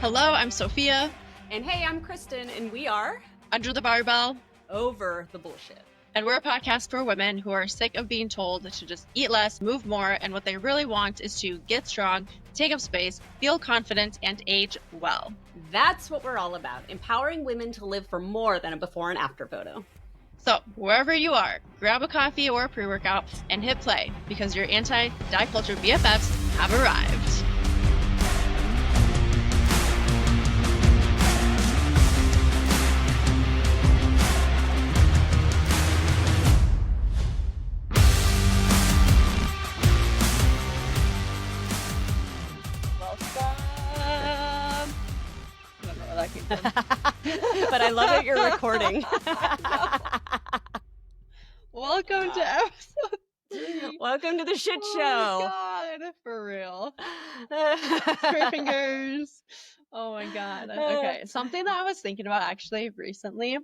Hello, I'm Sophia. And hey, I'm Kristin, and we are Under the Barbell. Over the Bullshit. And we're a podcast for women who are sick of being told to just eat less, move more, and what they really want is to get strong, take up space, feel confident, and age well. That's what we're all about, empowering women to live for more than a before and after photo. So, wherever you are, grab a coffee or a pre-workout and hit play, because your anti-diet culture BFFs have arrived. But I love that you're recording. Welcome to episode 3. Welcome to the shit show. Oh my God, for real. Straight fingers. Oh my God. Okay. Something that I was thinking about actually recently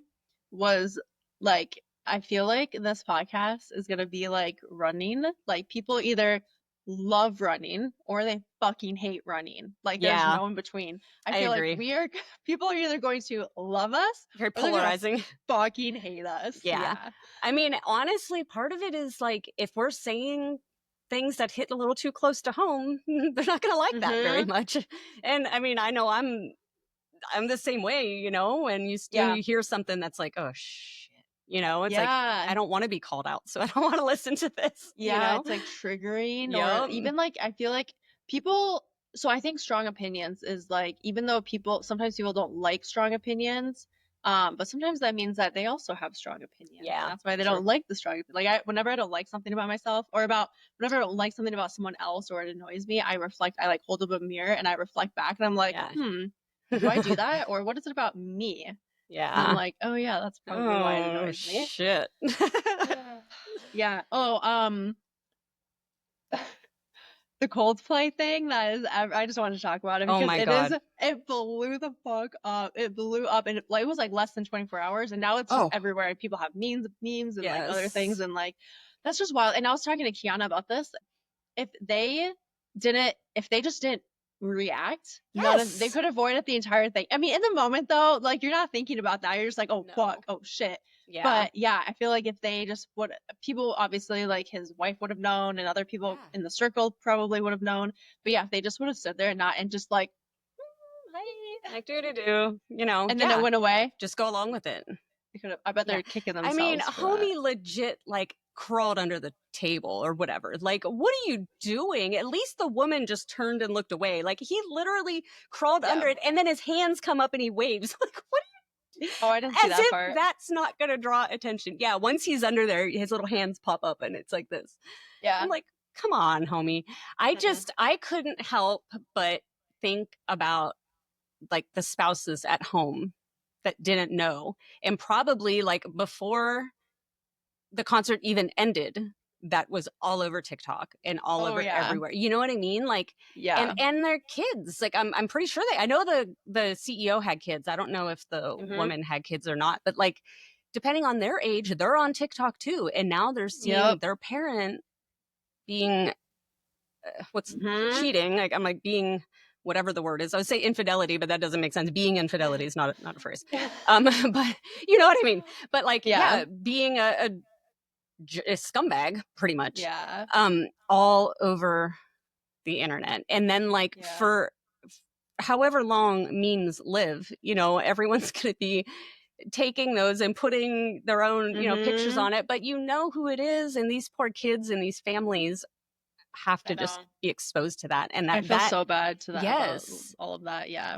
was like, I feel like this podcast is going to be like running. Like people either love running or they fucking hate running. Like there's no in between. I feel agree. like people are either going to love us Very polarizing. Or fucking hate us. Yeah. I mean, honestly, part of it is like if we're saying things that hit a little too close to home, they're not going to like that very much. And I mean, I know I'm the same way, you know, when you hear something that's like, oh shit. You know, it's like, I don't want to be called out, so I don't want to listen to this. Yeah, you know? it's like triggering or even like, I feel like people, so I think strong opinions is like, even though sometimes people don't like strong opinions, but sometimes that means that they also have strong opinions. Yeah. And that's why they don't like the strong, like whenever I don't like something about myself or whenever I don't like something about someone else or it annoys me, I like hold up a mirror and I reflect back and I'm like, do I do that? Or what is it about me? Yeah. And I'm like, oh yeah, that's probably why it annoys me. Shit. Yeah. Oh, the Coldplay thing, I just wanted to talk about it because God. It blew the fuck up. It blew up and it was like less than 24 hours and now it's just everywhere. People have memes and like other things and like that's just wild. And I was talking to Kiana about this. If they just didn't react, they could avoid it the entire thing. I mean, in the moment though, like you're not thinking about that. You're just like, fuck, oh shit. Yeah. But yeah, I feel like if they just people obviously like his wife would have known and other people in the circle probably would have known. But yeah, if they just would have stood there and just like, hi, like do, you know, and then it went away. Just go along with it. I bet they're kicking themselves. I mean, homie legit like crawled under the table or whatever. Like, what are you doing? At least the woman just turned and looked away. Like he literally crawled under it and then his hands come up and he waves. Like, what are you? Oh, I didn't see that part. As if that's not going to draw attention. Yeah, once he's under there, his little hands pop up and it's like this. Yeah. I'm like, come on, homie. I couldn't help but think about like the spouses at home that didn't know. And probably like before the concert even ended, that was all over TikTok and all over everywhere. You know what I mean? Like, and their kids, like I'm pretty sure I know the CEO had kids. I don't know if the woman had kids or not, but like, depending on their age, they're on TikTok too. And now they're seeing their parent being, cheating. Like I'm like being, whatever the word is. I would say infidelity, but that doesn't make sense. Being infidelity is not a phrase. But you know what I mean? But like, being a scumbag pretty much. Yeah. All over the internet. And then like for however long memes live, you know, everyone's going to be taking those and putting their own, you know, pictures on it, but you know who it is. And these poor kids and these families have to just be exposed to that. And I feel so bad to that. Yes. All of that. Yeah.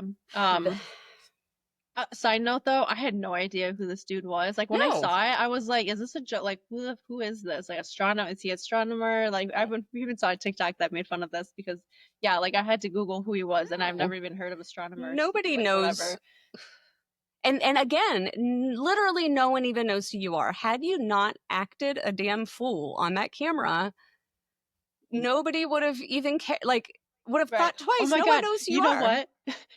Side note though, I had no idea who this dude was. Like when I saw it, I was like, is this a joke? Like who is this? Like astronomer? Is he an astronomer? Like we even saw a TikTok that made fun of this because like I had to Google who he was and I've never even heard of astronomers. Nobody knows. Whatever. And again, literally no one even knows who you are. Had you not acted a damn fool on that camera, nobody would have even would have thought twice. Oh my God. One knows who you are. You know what?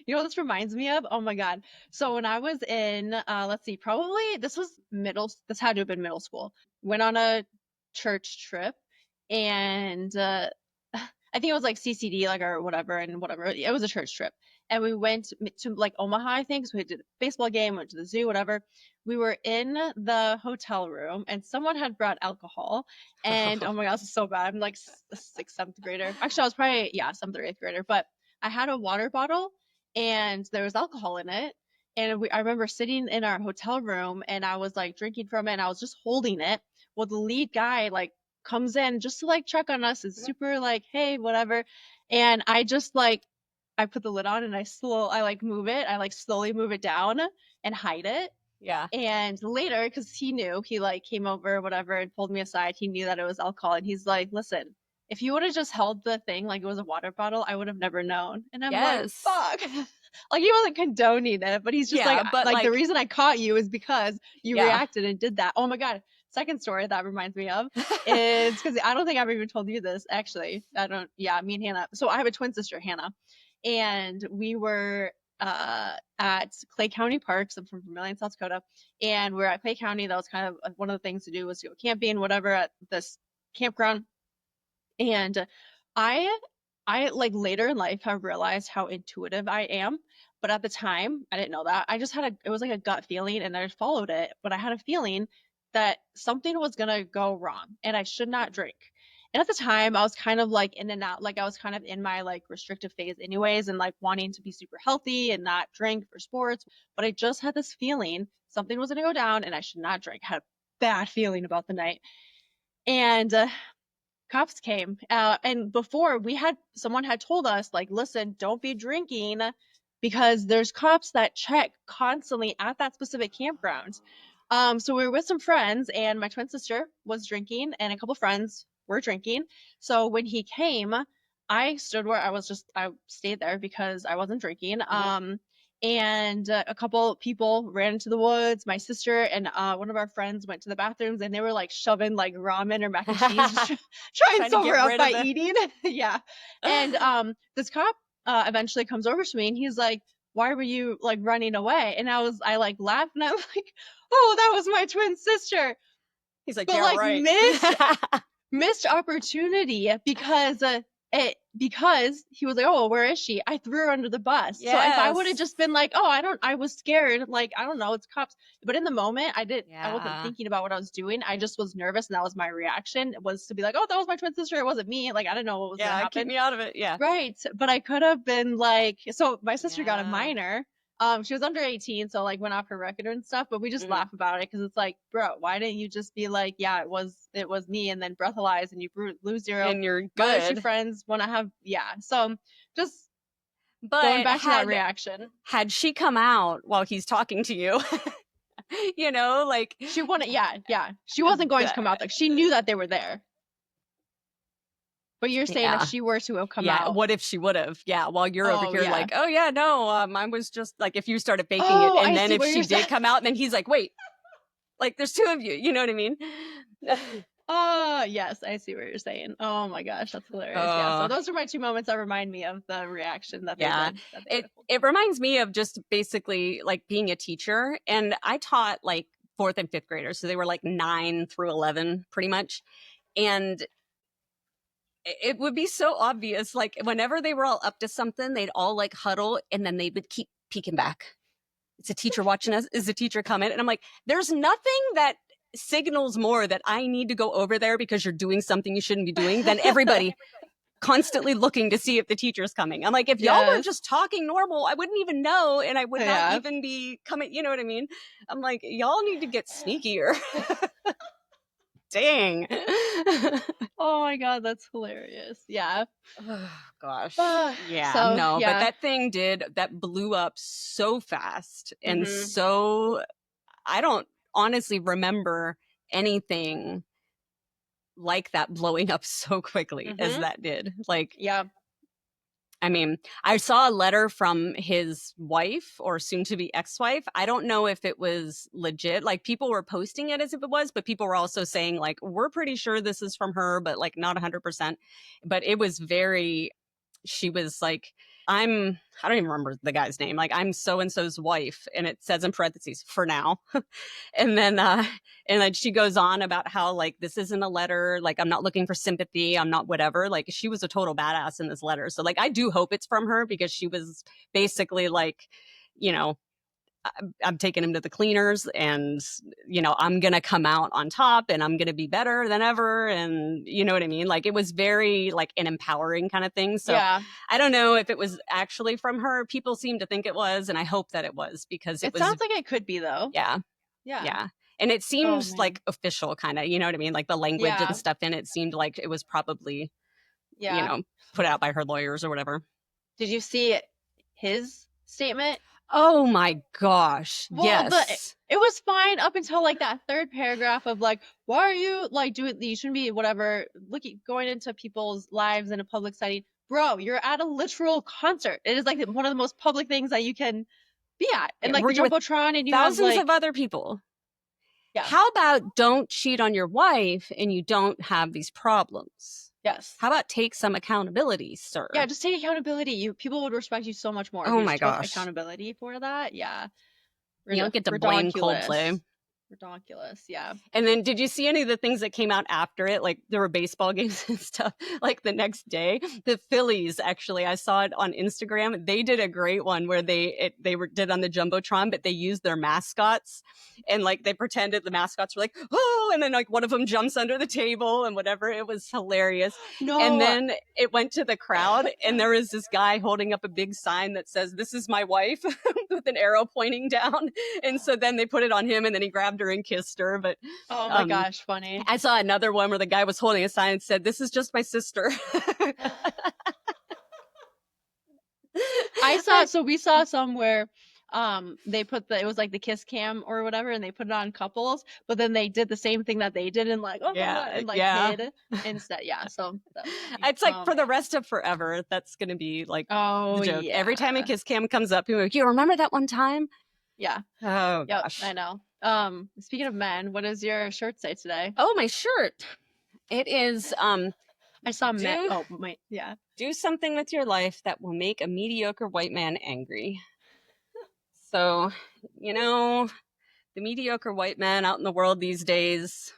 You know what this reminds me of? Oh my God. So when I was in, let's see, probably this had to have been middle school. Went on a church trip and I think it was like CCD, like or whatever. It was a church trip. and we went to like Omaha, I think. So we did a baseball game, went to the zoo, whatever. We were in the hotel room and someone had brought alcohol. And oh my God, this is so bad. I'm like a sixth, seventh grader. Actually, I was probably, yeah, seventh or eighth grader. But I had a water bottle and there was alcohol in it. And I remember sitting in our hotel room and I was like drinking from it and I was just holding it. Well, the lead guy like comes in just to like check on us. It's super like, hey, whatever. And I just like, I put the lid on and I like move it. I like slowly move it down and hide it. Yeah. And later, because he knew, he like came over, whatever, and pulled me aside. He knew that it was alcohol. And he's like, listen, if you would have just held the thing like it was a water bottle, I would have never known. And I'm like, Yes. fuck. Like he wasn't condoning it, but he's just Yeah, like, but, the like- reason I caught you is because you Yeah. reacted and did that. Oh my God. Second story that reminds me of is because I don't think I've even told you this, actually. Yeah, me and Hannah. So I have a twin sister, Hannah, and we were at Clay County Parks. I'm from Vermillion, South Dakota, and we're at Clay County. That was kind of one of the things to do was go camping, whatever, at this campground. And I like later in life have realized how intuitive I am. But at the time, I didn't know that. I just it was like a gut feeling and I just followed it. But I had a feeling that something was going to go wrong and I should not drink. And at the time, I was kind of like in and out, like I was kind of in my like restrictive phase anyways and like wanting to be super healthy and not drink for sports. But I just had this feeling something was going to go down and I should not drink. I had a bad feeling about the night. And cops came and before someone had told us like, listen, don't be drinking because there's cops that check constantly at that specific campground. So we were with some friends and my twin sister was drinking and a couple friends were drinking. So when he came, I stood where I stayed there because I wasn't drinking. And a couple people ran into the woods. My sister and one of our friends went to the bathrooms and they were like shoving like ramen or mac and cheese, trying to sober up by eating. Yeah. And this cop eventually comes over to me and he's like, why were you like running away? And I like laughed and I'm like, oh, that was my twin sister. He's like, but yeah, like right. missed opportunity because he was like, oh, where is she? I threw her under the bus. Yes. So if I would have just been like, oh, I was scared. Like, I don't know, it's cops. But in the moment I wasn't thinking about what I was doing. I just was nervous. And that was my reaction, was to be like, oh, that was my twin sister. It wasn't me. Like, I didn't know what was going to happen. Keep me out of it. Yeah. Right. But I could have been like, so my sister got a minor. She was under 18, so like went off her record and stuff, but we just laugh about it because it's like, bro, why didn't you just be like, yeah, it was me, and then breathalyze and you lose zero and you're good. My two friends want to have, so just going back to that reaction. Had she come out while he's talking to you, you know, like she wanted, she wasn't going to come out. Like she knew that they were there. But you're saying if she were to have come out. What if she would have? Yeah, while you're over here like, oh yeah, no, mine was just like if you started faking it. And then if she did come out, and then he's like, wait, like there's two of you. You know what I mean? Oh, yes, I see what you're saying. Oh my gosh, that's hilarious. Yeah, so those are my two moments that remind me of the reaction that they did. It reminds me of just basically like being a teacher. And I taught like 4th and 5th graders. So they were like 9 through 11 pretty much. And it would be so obvious, like whenever they were all up to something, they'd all like huddle and then they would keep peeking back. It's a teacher watching us. Is the teacher coming? And I'm like, there's nothing that signals more that I need to go over there because you're doing something you shouldn't be doing than everybody constantly looking to see if the teacher's coming. I'm like, if y'all were just talking normal, I wouldn't even know and I would not even be coming. You know what I mean? I'm like, y'all need to get sneakier. Dang. Oh my God, that's hilarious. Yeah. Oh, gosh. But that thing that blew up so fast. And so I don't honestly remember anything like that blowing up so quickly as that did. Like, I mean, I saw a letter from his wife or soon to be ex-wife. I don't know if it was legit. Like people were posting it as if it was, but people were also saying like, we're pretty sure this is from her, but like not 100%. But it was she was like, I don't even remember the guy's name. Like, I'm so-and-so's wife. And it says in parentheses, for now. and then she goes on about how, like, this isn't a letter. Like, I'm not looking for sympathy. I'm not whatever. Like, she was a total badass in this letter. So, like, I do hope it's from her, because she was basically like, you know, I'm taking him to the cleaners, and, you know, I'm going to come out on top, and I'm going to be better than ever. And you know what I mean? Like, it was very like an empowering kind of thing. So Yeah. I don't know if it was actually from her. People seem to think it was, and I hope that it was, because it was, sounds like it could be, though. yeah. Yeah. Yeah. And it seems man. like official kind of, you know what I mean? Like the language Yeah. and stuff in it seemed like it was probably, Yeah. you know, put out by her lawyers or whatever. Did you see his statement? Oh my gosh. Well, Yes. it was fine up until like that third paragraph of like, why are you like doing, you shouldn't be whatever, going into people's lives in a public setting. Bro, you're at a literal concert. It is like one of the most public things that you can be at. And like the Jumbotron, and you have thousands like of other people. Yeah. How about don't cheat on your wife and you don't have these problems? Yes. How about take some accountability, sir? Yeah, just take accountability. People would respect you so much more if Oh you my just took gosh. accountability for that. Yeah. You don't get to blame Coldplay. Ridiculous, yeah. And then did you see any of the things that came out after it? Like, there were baseball games and stuff. Like the next day, the Phillies, actually, I saw it on Instagram. They did a great one where they did on the Jumbotron, but they used their mascots, and like they pretended the mascots were like, oh, and then like one of them jumps under the table and whatever. It was hilarious. No. And then it went to the crowd, and there was this guy holding up a big sign that says, "This is my wife," with an arrow pointing down. And so then they put it on him, and then he grabbed her and kissed her. But oh my gosh, funny. I saw another one where the guy was holding a sign and said, "This is just my sister." We saw some where they put it was like the kiss cam or whatever, and they put it on couples, but then they did the same thing that they did, and like, oh Yeah, and like yeah. hid instead. Yeah, so it's like for the rest of forever, that's gonna be like oh the joke. yeah. Every time a kiss cam comes up, people are like, you remember that one time? Yeah. Oh Yep, gosh. I know. Speaking of men, what does your shirt say today? Oh, my shirt. It is I saw men. Oh wait, yeah. Do something with your life that will make a mediocre white man angry. So, you know, the mediocre white man out in the world these days.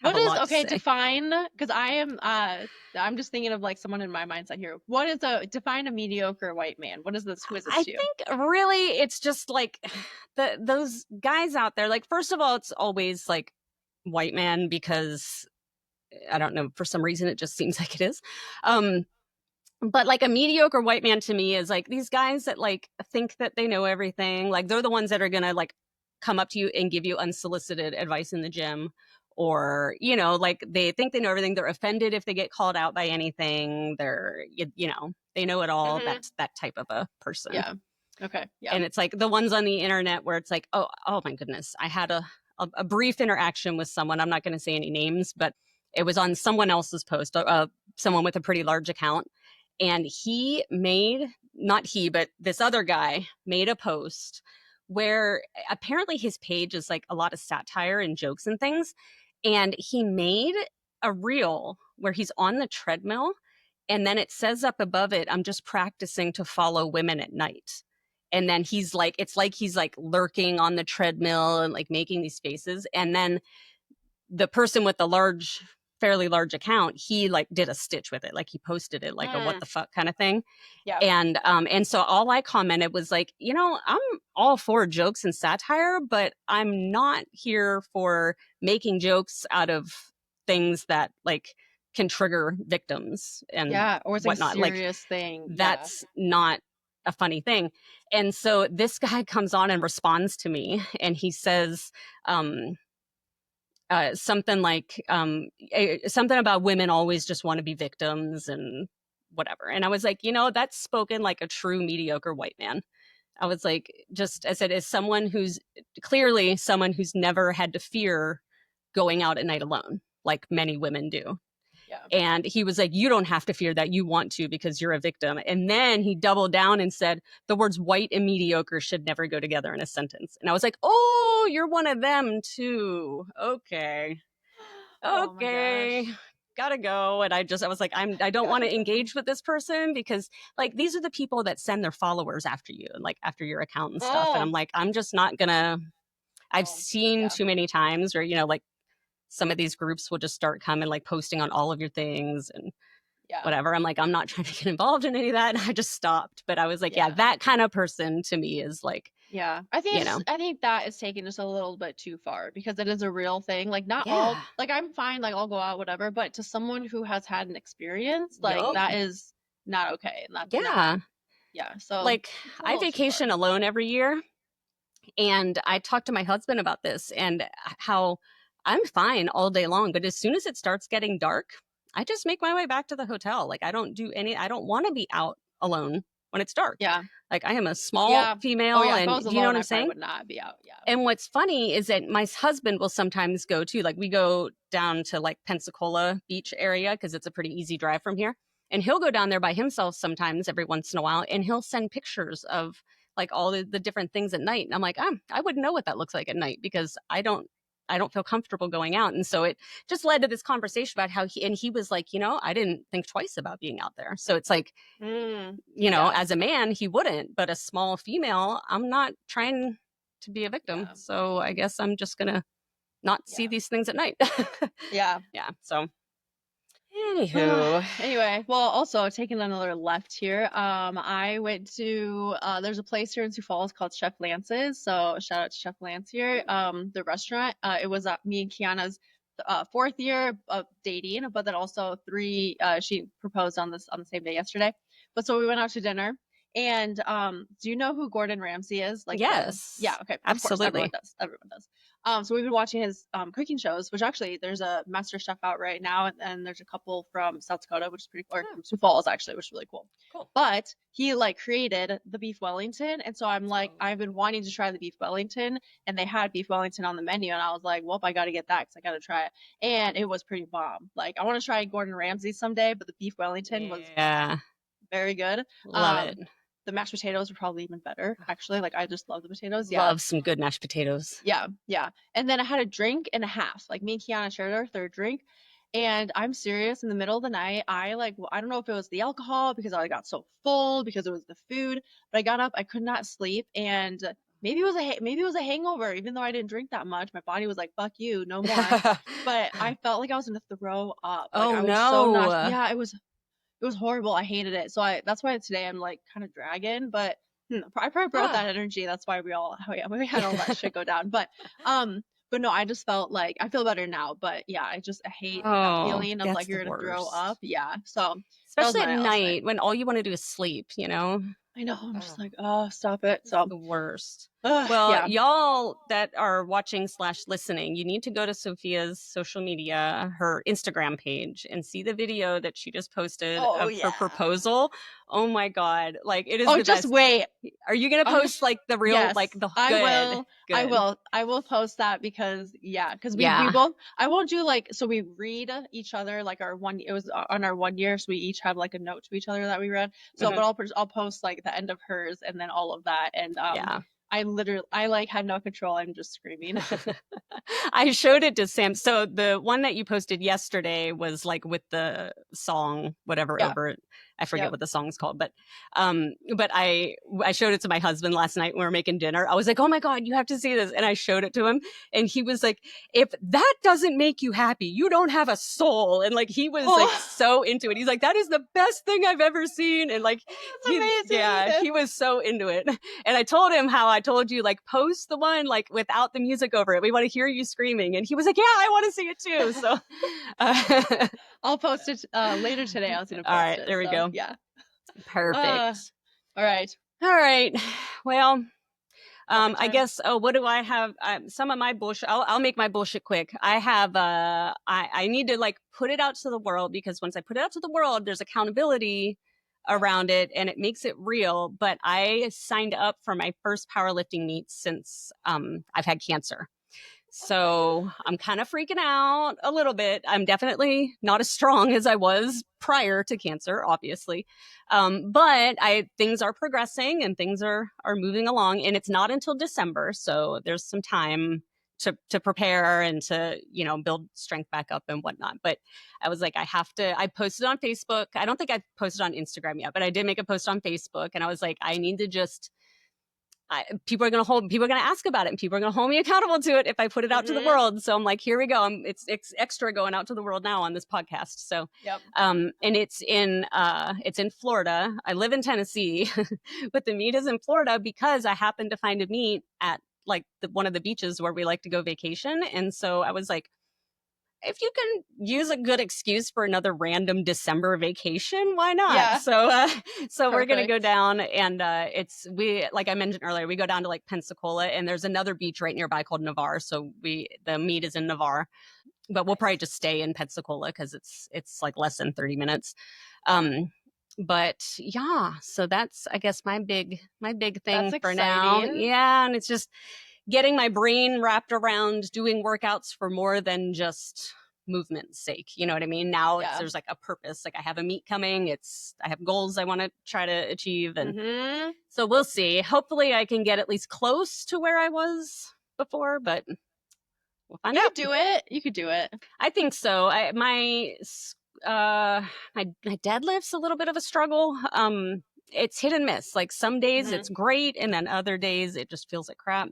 What is define? Because I'm just thinking of like someone in my mindset here. What is define a mediocre white man? What is this? Who is this? I think really it's just like those guys out there. Like, first of all, it's always like white man, because I don't know, for some reason it just seems like it is. But like a mediocre white man to me is like these guys that like think that they know everything. Like, they're the ones that are gonna like come up to you and give you unsolicited advice in the gym, or, you know, like they think they know everything. They're offended if they get called out by anything. They're, you know, they know it all. Mhm. That's that type of a person. Yeah. Okay. Yeah. And it's like the ones on the internet where it's like, oh my goodness, I had a brief interaction with someone. I'm not going to say any names, but it was on someone else's post, someone with a pretty large account. And but this other guy made a post where apparently his page is like a lot of satire and jokes and things. And he made a reel where he's on the treadmill, and then it says up above it, "I'm just practicing to follow women at night." And then he's like, it's like he's like lurking on the treadmill and like making these faces. And then the person with the fairly large account, he like did a stitch with it. Like, he posted it like a what the fuck kind of thing. Yeah. And so all I commented was like, you know, I'm all for jokes and satire, but I'm not here for making jokes out of things that like can trigger victims and or it's whatnot. like a serious thing. That's not a funny thing. And so this guy comes on and responds to me, and he says something like something about women always just want to be victims and whatever. And I was like, you know, that's spoken like a true mediocre white man. I was like, just as it is someone who's clearly someone who's never had to fear going out at night alone, like many women do. Yeah. And he was like, you don't have to fear that. You want to, because you're a victim. And then he doubled down and said the words white and mediocre should never go together in a sentence. And I was like, oh, you're one of them too. Okay. Oh okay. gotta go. And I was like, I don't want to engage with this person because like these are the people that send their followers after you and like after your account and stuff. And I'm like, I'm just not gonna. I've seen too many times where, you know, like some of these groups will just start coming like posting on all of your things and whatever. I'm like, I'm not trying to get involved in any of that. And I just stopped. But I was like, yeah, that kind of person to me is like, I think that is taken just a little bit too far because it is a real thing. Like not all, like I'm fine, like I'll go out, whatever. But to someone who has had an experience, like that is not okay. And that's not, So like I vacation alone every year. And I talked to my husband about this and how I'm fine all day long. But as soon as it starts getting dark, I just make my way back to the hotel. Like I don't want to be out alone when it's dark. Like I am a small female. And do you know what I'm saying? I would not be out. And what's funny is that my husband will sometimes go too. Like we go down to like Pensacola Beach area because it's a pretty easy drive from here. And he'll go down there by himself sometimes every once in a while. And he'll send pictures of like all the different things at night. And I'm like, I wouldn't know what that looks like at night because I don't feel comfortable going out. And so it just led to this conversation about how he was like, you know, I didn't think twice about being out there. So it's like, you know, as a man, he wouldn't, but a small female, I'm not trying to be a victim. So I guess I'm just going to not see these things at night. So anywho. Anyway, well, also taking another left here, I went to there's a place here in Sioux Falls called Chef Lance's. So shout out to Chef Lance here. The restaurant. It was me and Kiana's 4th year of dating, but then also 3. She proposed on the same day yesterday. But so we went out to dinner. And do you know who Gordon Ramsay is? Like yes, okay, absolutely. Of course, everyone does. So we've been watching his cooking shows, which actually there's a Master Chef out right now, and there's a couple from South Dakota, which is pretty cool, or from Sioux Falls actually, which is really cool. But he like created the beef Wellington, and so I'm like, I've been wanting to try the beef Wellington, and they had beef Wellington on the menu, and I was like, well, I got to get that because I got to try it, and it was pretty bomb. Like I want to try Gordon Ramsay someday, but the beef Wellington was very good. Love it. The mashed potatoes were probably even better, actually. Like, I just love the potatoes. Love some good mashed potatoes. Yeah. And then I had a drink and a half. Like, me and Kiana shared our 3rd drink. And I'm serious, in the middle of the night, I don't know if it was the alcohol because I got so full because it was the food, but I got up, I could not sleep. And maybe it was a hangover, even though I didn't drink that much. My body was like, fuck you, no more. But I felt like I was going to throw up. Like, I was so nauseous. It was horrible. I hated it. So that's why today I'm like kind of dragging, but I probably brought that energy. That's why we had all that shit go down. But no, I just felt like I feel better now. But yeah, I hate that feeling of like you're gonna throw up. Yeah. So especially at night when all you want to do is sleep, you know. I know. I'm just like, oh, stop it. So the worst. Well, y'all that are watching / listening, you need to go to Sophia's social media, her Instagram page, and see the video that she just posted of her proposal. Oh my God. Like it is the just best. Wait. Are you going to post like the real, like the good? I will post that because we both, I won't do like, so we read each other like it was on our 1 year. So we each have like a note to each other that we read. So, but I'll post like the end of hers and then all of that. And I like had no control. I'm just screaming. I showed it to Sam. So the one that you posted yesterday was like with the song, whatever over it. I forget what the song's called, but I showed it to my husband last night when we were making dinner. I was like, oh my God, you have to see this. And I showed it to him and he was like, if that doesn't make you happy, you don't have a soul. And like, he was like so into it. He's like, that is the best thing I've ever seen. And like, he was so into it. And I told him how I told you, like, post the one like without the music over it. We want to hear you screaming. And he was like, yeah, I want to see it too. So I'll post it later today. I was going to post it. All right, there we go. Yeah. Perfect. All right. Well, I guess, what do I have? Some of my bullshit, I'll make my bullshit quick. I have, I need to like put it out to the world because once I put it out to the world, there's accountability around it and it makes it real. But I signed up for my first powerlifting meet since, I've had cancer. So I'm kind of freaking out a little bit. I'm definitely not as strong as I was prior to cancer, obviously. But things are progressing and things are moving along and it's not until December. So there's some time to prepare and to, build strength back up and whatnot. But I was like, I posted on Facebook. I don't think I posted on Instagram yet, but I did make a post on Facebook, and I was like, I need to just, people are going to ask about it, and people are going to hold me accountable to it if I put it out to the world. So I'm like, here we go. It's extra going out to the world now on this podcast. So, and it's in Florida. I live in Tennessee, but the meet is in Florida because I happened to find a meet at like one of the beaches where we like to go vacation. And so I was like, if you can use a good excuse for another random December vacation, why not? Yeah. So we're going to go down, and like I mentioned earlier, we go down to like Pensacola, and there's another beach right nearby called Navarre. So the meet is in Navarre, but we'll probably just stay in Pensacola because it's like less than 30 minutes. But yeah, so that's, I guess, my big thing that's for exciting. now. Yeah. And it's just getting my brain wrapped around doing workouts for more than just movement's sake. You know what I mean? Now there's like a purpose. Like I have a meet coming. I have goals I want to try to achieve. And so we'll see. Hopefully I can get at least close to where I was before, but we'll find out. You could do it. I think so. My deadlift's a little bit of a struggle. It's hit and miss. Like some days it's great, and then other days it just feels like crap.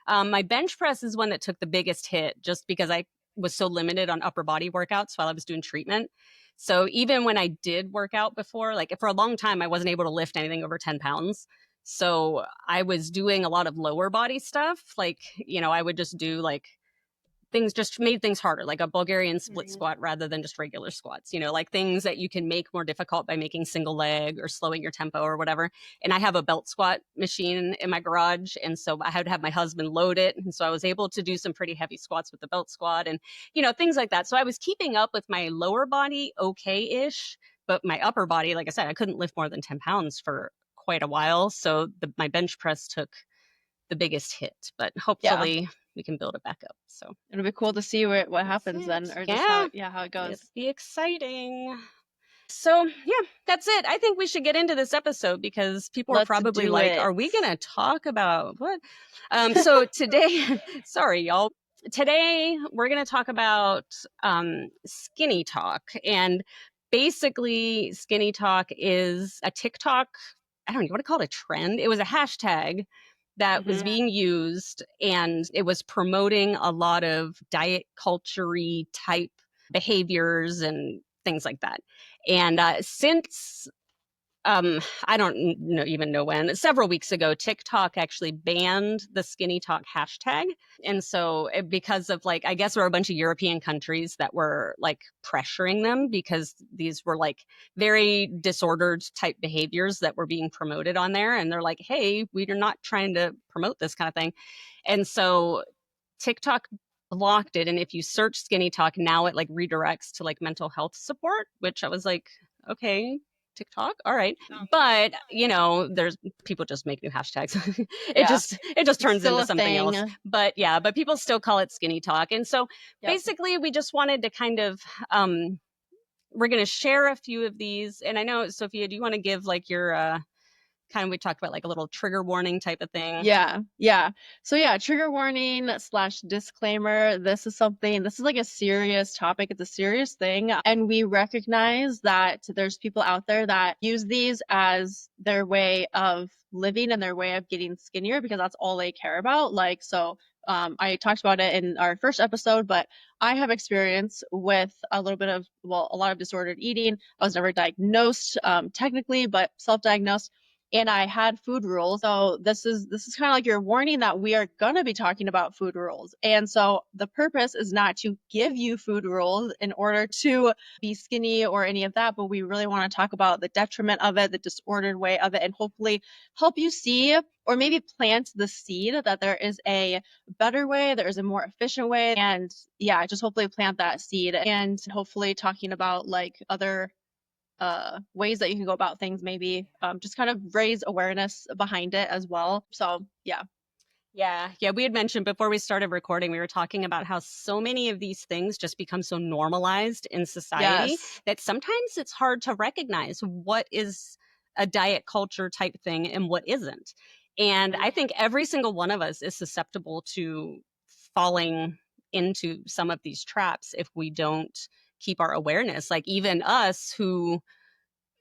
My bench press is one that took the biggest hit just because I was so limited on upper body workouts while I was doing treatment. So even when I did work out before, like for a long time, I wasn't able to lift anything over 10 pounds. So I was doing a lot of lower body stuff. Like, I would just do like just made things harder, like a Bulgarian split squat rather than just regular squats, like things that you can make more difficult by making single leg or slowing your tempo or whatever. And I have a belt squat machine in my garage. And so I had to have my husband load it. And so I was able to do some pretty heavy squats with the belt squat and, things like that. So I was keeping up with my lower body okay-ish, but my upper body, like I said, I couldn't lift more than 10 pounds for quite a while. So my bench press took the biggest hit, but hopefully we can build it back up. So it'll be cool to see what happens then, or just how it goes. It'll be exciting. So yeah, that's it. I think we should get into this episode because people are probably like, are we going to talk about what? So today, sorry, y'all. Today we're going to talk about Skinny Tok. And basically Skinny Tok is a TikTok, I don't know, you want to call it a trend? It was a hashtag that was being used, and it was promoting a lot of diet culture-y type behaviors and things like that. And since I don't even know when, several weeks ago, TikTok actually banned the Skinny Tok hashtag. And so because of I guess there were a bunch of European countries that were pressuring them because these were very disordered type behaviors that were being promoted on there. And they're like, hey, we're not trying to promote this kind of thing. And so TikTok blocked it. And if you search Skinny Tok now, it redirects to mental health support, which I was like, okay, TikTok, all right. But there's people just make new hashtags. it just turns into something else. But but people still call it Skinny Tok. And so basically we just wanted to kind of we're going to share a few of these. And I know, Sophia, do you want to give your kind of, we talked about a little trigger warning type of thing. Yeah. So trigger warning / disclaimer. This is a serious topic. It's a serious thing. And we recognize that there's people out there that use these as their way of living and their way of getting skinnier because that's all they care about. I talked about it in our first episode, but I have experience with a lot of disordered eating. I was never diagnosed technically, but self-diagnosed. And I had food rules. So this is kind of your warning that we are going to be talking about food rules. And so the purpose is not to give you food rules in order to be skinny or any of that, but we really want to talk about the detriment of it, the disordered way of it, and hopefully help you see or maybe plant the seed that there is a better way, there is a more efficient way. And just hopefully plant that seed and hopefully talking about other ways that you can go about things, maybe just kind of raise awareness behind it as well. So yeah, we had mentioned before we started recording, we were talking about how so many of these things just become so normalized in society that sometimes it's hard to recognize what is a diet culture type thing and what isn't. And I think every single one of us is susceptible to falling into some of these traps if we don't keep our awareness. Like even us who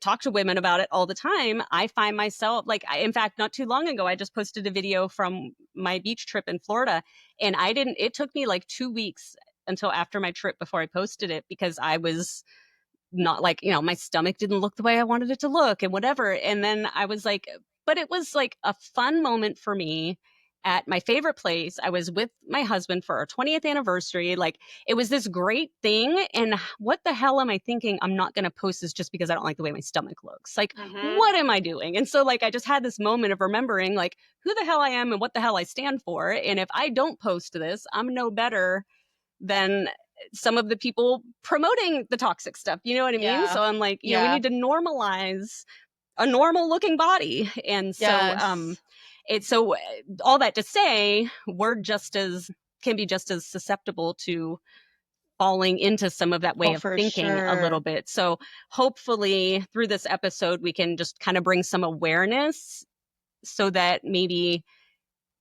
talk to women about it all the time, I find myself like, in fact, not too long ago, I just posted a video from my beach trip in Florida, and it took me like 2 weeks until after my trip before I posted it, because I was not like, my stomach didn't look the way I wanted it to look and whatever. And then I was like, but it was like a fun moment for me at my favorite place. I was with my husband for our 20th anniversary. Like it was this great thing. And what the hell am I thinking? I'm not going to post this just because I don't like the way my stomach looks. Like, what am I doing? And so like, I just had this moment of remembering like who the hell I am and what the hell I stand for. And if I don't post this, I'm no better than some of the people promoting the toxic stuff. You know what I mean? So I'm like, we need to normalize a normal looking body. And so, all that to say, we're can be just as susceptible to falling into some of that way of thinking a little bit. So hopefully through this episode, we can just kind of bring some awareness so that maybe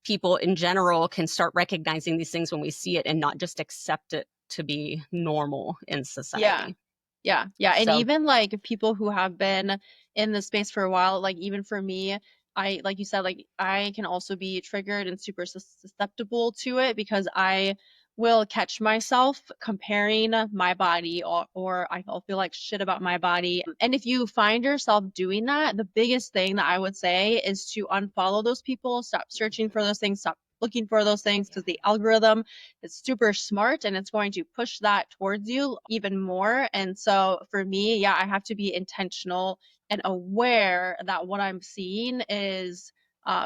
people in general can start recognizing these things when we see it and not just accept it to be normal in society. Yeah. And even like people who have been in the space for a while, like even for me, like you said, like I can also be triggered and super susceptible to it because I will catch myself comparing my body or I'll feel like shit about my body. And if you find yourself doing that, the biggest thing that I would say is to unfollow those people, stop searching for those things, stop looking for those things, because the algorithm is super smart and it's going to push that towards you even more. And so for me, I have to be intentional and aware that what I'm seeing is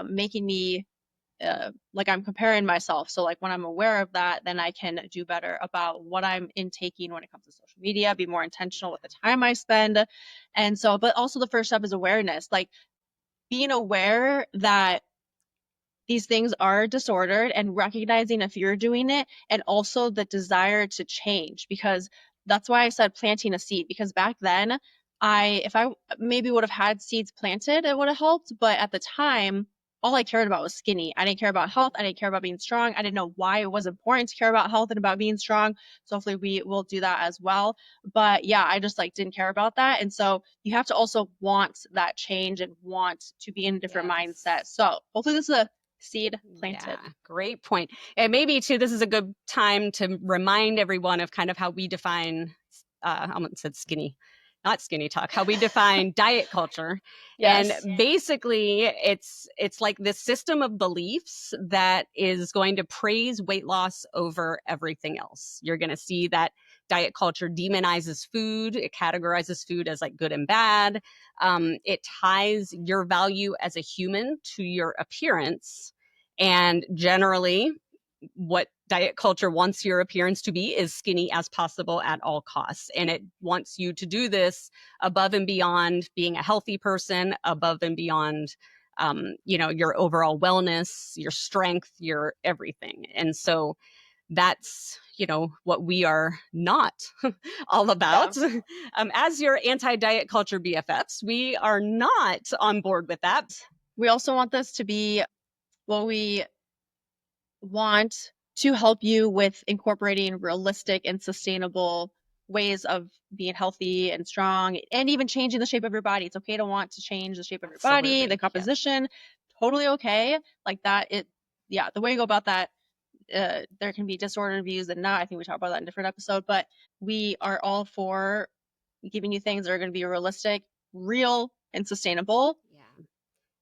making me like I'm comparing myself. So like when I'm aware of that, then I can do better about what I'm intaking when it comes to social media, be more intentional with the time I spend. And so, but also the first step is awareness, like being aware that these things are disordered and recognizing if you're doing it, and also the desire to change, because that's why I said planting a seed, because back then if I maybe would have had seeds planted, it would have helped. But at the time, all I cared about was skinny. I didn't care about health. I didn't care about being strong. I didn't know why it was important to care about health and about being strong. So hopefully we will do that as well. But I just like didn't care about that. And so you have to also want that change and want to be in a different mindset. So hopefully this is a seed planted. Yeah, great point. And maybe too, this is a good time to remind everyone of kind of how we define, I almost said skinny, not Skinny Tok, how we define diet culture. And basically it's like this system of beliefs that is going to praise weight loss over everything else. You're going to see that diet culture demonizes food. It categorizes food as like good and bad. It ties your value as a human to your appearance. And generally, what diet culture wants your appearance to be is skinny as possible at all costs. And it wants you to do this above and beyond being a healthy person, above and beyond, your overall wellness, your strength, your everything. And so that's, what we are not all about. As your anti-diet culture BFFs, we are not on board with that. We also want this to be we want to help you with incorporating realistic and sustainable ways of being healthy and strong, and even changing the shape of your body. It's okay to want to change the shape of your body, the composition, totally okay. Like that, the way you go about that, there can be disordered views and not. I think we talked about that in a different episode, but we are all for giving you things that are going to be realistic, real, and sustainable. Yeah.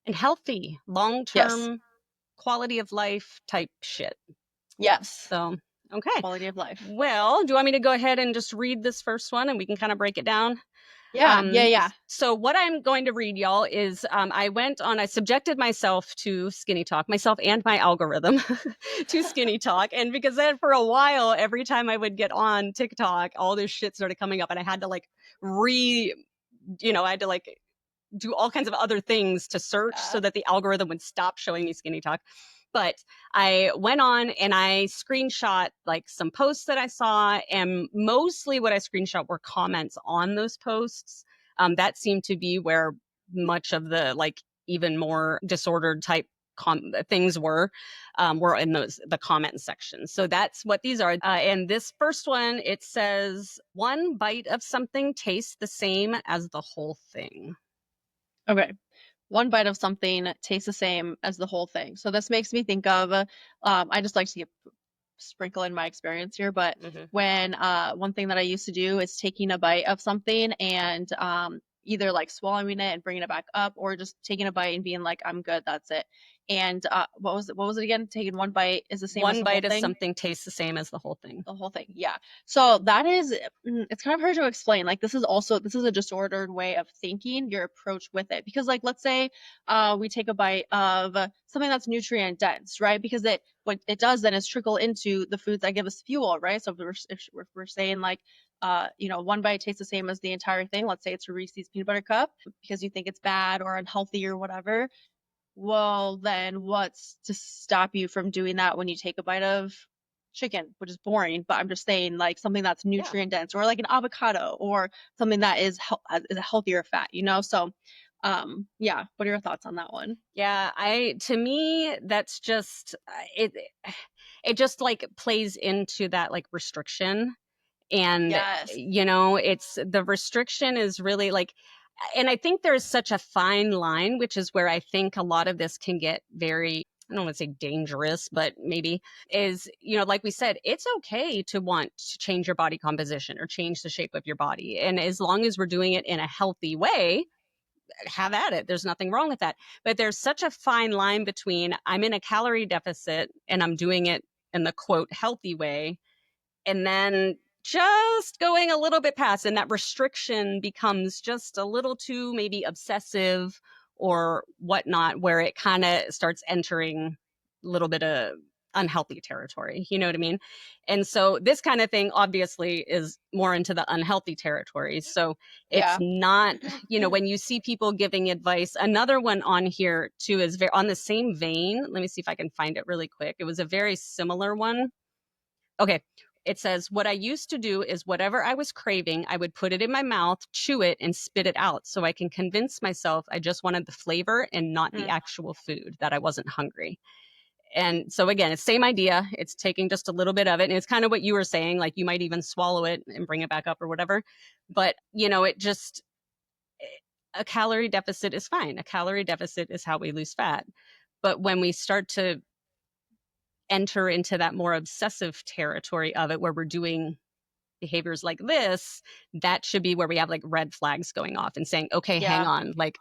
And healthy, long-term quality of life type shit. Yes. So, okay. Quality of life. Well, do you want me to go ahead and just read this first one and we can kind of break it down? Yeah. So what I'm going to read, y'all, is I subjected myself to Skinny Tok, myself and my algorithm to Skinny Tok. And because then for a while, every time I would get on TikTok, all this shit started coming up and I had to like do all kinds of other things to search so that the algorithm would stop showing me Skinny Tok. But I went on and I screenshot like some posts that I saw, and mostly what I screenshot were comments on those posts. That seemed to be where much of the like even more disordered type things were in the comment section. So that's what these are. And this first one, it says, one bite of something tastes the same as the whole thing. Okay. One bite of something tastes the same as the whole thing. So this makes me think of, I just like to sprinkle in my experience here, but when one thing that I used to do is taking a bite of something and either like swallowing it and bringing it back up, or just taking a bite and being like, I'm good, that's it. And what was it again? Taking one bite is the same as One the whole bite of thing. something tastes the same as the whole thing. The whole thing, yeah. So that is, it's kind of hard to explain. Like this is a disordered way of thinking, your approach with it. Because like, let's say we take a bite of something that's nutrient dense, right? Because what it does then is trickle into the foods that give us fuel, right? So if we're saying like, one bite tastes the same as the entire thing. Let's say it's a Reese's peanut butter cup because you think it's bad or unhealthy or whatever. Well, then what's to stop you from doing that when you take a bite of chicken, which is boring, but I'm just saying like something that's nutrient dense, or like an avocado, or something that is a healthier fat, So, yeah, what are your thoughts on that one? Yeah, to me, that's just it just like plays into that like restriction. And Yes. it's the restriction is really like, and I think there's such a fine line, which is where I think a lot of this can get very, I don't want to say dangerous, but maybe is, like we said, it's okay to want to change your body composition or change the shape of your body. And as long as we're doing it in a healthy way, have at it. There's nothing wrong with that. But there's such a fine line between I'm in a calorie deficit and I'm doing it in the quote healthy way, and then just going a little bit past, and that restriction becomes just a little too maybe obsessive or whatnot, where it kind of starts entering a little bit of unhealthy territory. You know what I mean? And so this kind of thing obviously is more into the unhealthy territory. So it's not, when you see people giving advice, another one on here too is very on the same vein. Let me see if I can find it really quick. It was a very similar one. Okay. It says, what I used to do is whatever I was craving, I would put it in my mouth, chew it, and spit it out so I can convince myself I just wanted the flavor and not the actual food, that I wasn't hungry. And so again, it's same idea. It's taking just a little bit of it. And it's kind of what you were saying, like you might even swallow it and bring it back up or whatever. But, a calorie deficit is fine. A calorie deficit is how we lose fat. But when we start to enter into that more obsessive territory of it, where we're doing behaviors like this, that should be where we have like red flags going off and saying, okay, hang on, like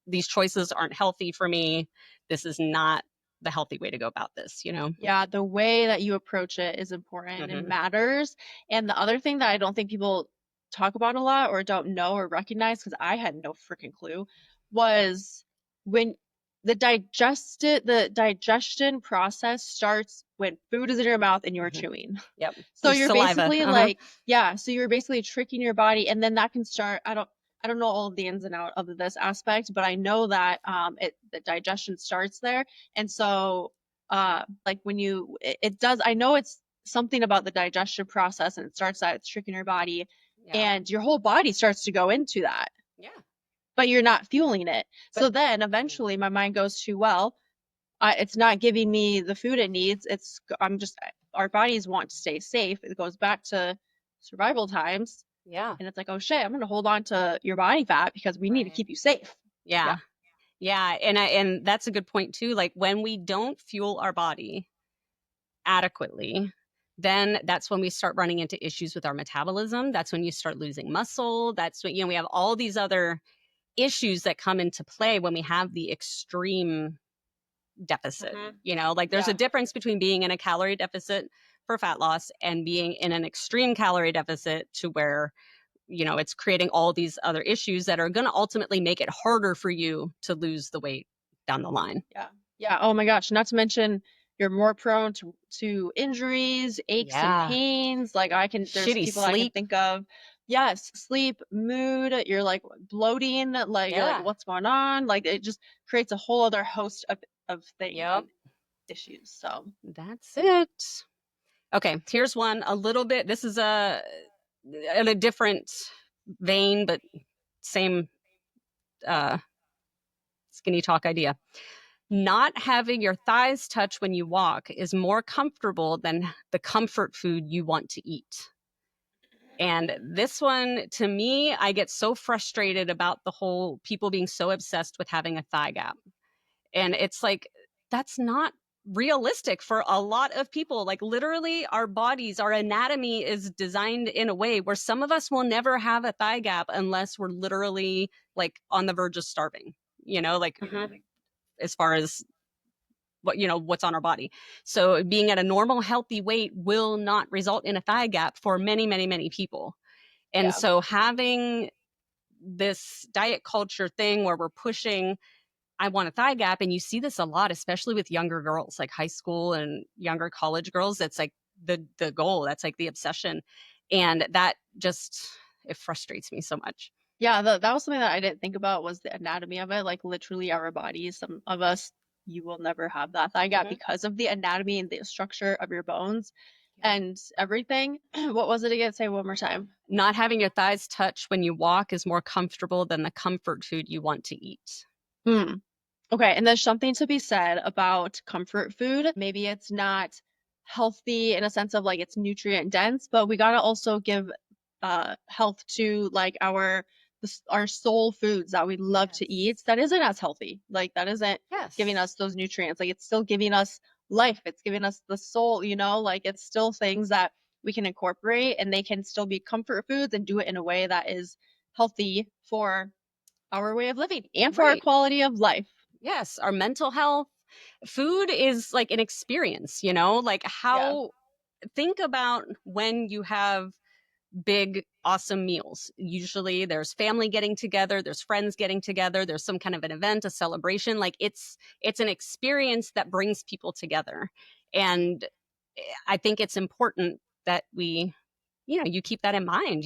these choices aren't healthy for me. This is not the healthy way to go about this, Yeah, the way that you approach it is important and matters. And the other thing that I don't think people talk about a lot or don't know or recognize, because I had no freaking clue, was when the digestion process starts when food is in your mouth and you're chewing. Yep. So you're saliva. basically so you're basically tricking your body, and then that can start, I don't know all of the ins and outs of this aspect, but I know that the digestion starts there. And so like when it does, I know it's something about the digestion process, and it starts that it's tricking your body, and your whole body starts to go into that, but you're not fueling it. So then eventually my mind goes to, well, it's not giving me the food it needs. Our bodies want to stay safe. It goes back to survival times. Yeah. And it's like, oh shit, I'm going to hold on to your body fat because we need to keep you safe. Yeah. And that's a good point too. Like when we don't fuel our body adequately, then that's when we start running into issues with our metabolism. That's when you start losing muscle. That's when, we have all these other issues that come into play when we have the extreme deficit. Like there's a difference between being in a calorie deficit for fat loss and being in an extreme calorie deficit to where it's creating all these other issues that are going to ultimately make it harder for you to lose the weight down the line. Yeah. Oh my gosh, not to mention you're more prone to injuries, aches and pains. Like there's shitty people sleep. I can think of. Yes, sleep, mood, you're like bloating, like you're like, what's going on? Like it just creates a whole other host of things and issues. So that's it. Okay, here's one a little bit. This is in a different vein, but same Skinny Tok idea. not having your thighs touch when you walk is more comfortable than the comfort food you want to eat. And this one, to me, I get so frustrated about the whole people being so obsessed with having a thigh gap. And it's like, that's not realistic for a lot of people. Like, literally, our bodies, our anatomy is designed in a way where some of us will never have a thigh gap unless we're literally like on the verge of starving, like as far as what's on our body. So being at a normal healthy weight will not result in a thigh gap for many, many, many people. And so having this diet culture thing where we're pushing, I want a thigh gap, and you see this a lot, especially with younger girls, like high school and younger college girls. That's like the goal. That's like the obsession. And that just, it frustrates me so much. Yeah, that was something that I didn't think about, was the anatomy of it. Like, literally our bodies, some of us, you will never have that thigh gap because of the anatomy and the structure of your bones and everything. What was it again? Say one more time. Not having your thighs touch when you walk is more comfortable than the comfort food you want to eat. Okay, and there's something to be said about comfort food. Maybe it's not healthy in a sense of like it's nutrient dense, but we gotta also give health to like our soul foods that we love to eat. That isn't as healthy. Like that isn't giving us those nutrients. Like it's still giving us life. It's giving us the soul, like it's still things that we can incorporate, and they can still be comfort foods and do it in a way that is healthy for our way of living and for our quality of life. Yes, our mental health. Food is like an experience, like how, think about when you have big, awesome meals. Usually there's family getting together, there's friends getting together, there's some kind of an event, a celebration. Like it's an experience that brings people together. And I think it's important that you keep that in mind.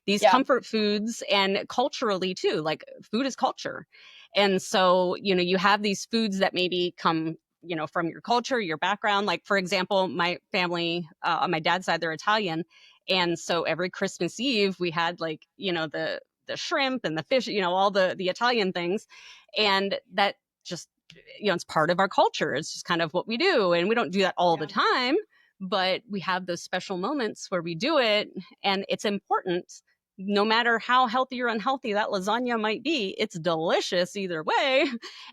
These comfort foods, and culturally too, like food is culture. And so, you have these foods that maybe come, from your culture, your background. Like, for example, my family, on my dad's side, they're Italian. And so every Christmas Eve, we had like, the shrimp and the fish, all the Italian things. And that just, it's part of our culture. It's just kind of what we do. And we don't do that all the time, but we have those special moments where we do it. And it's important, no matter how healthy or unhealthy that lasagna might be, it's delicious either way.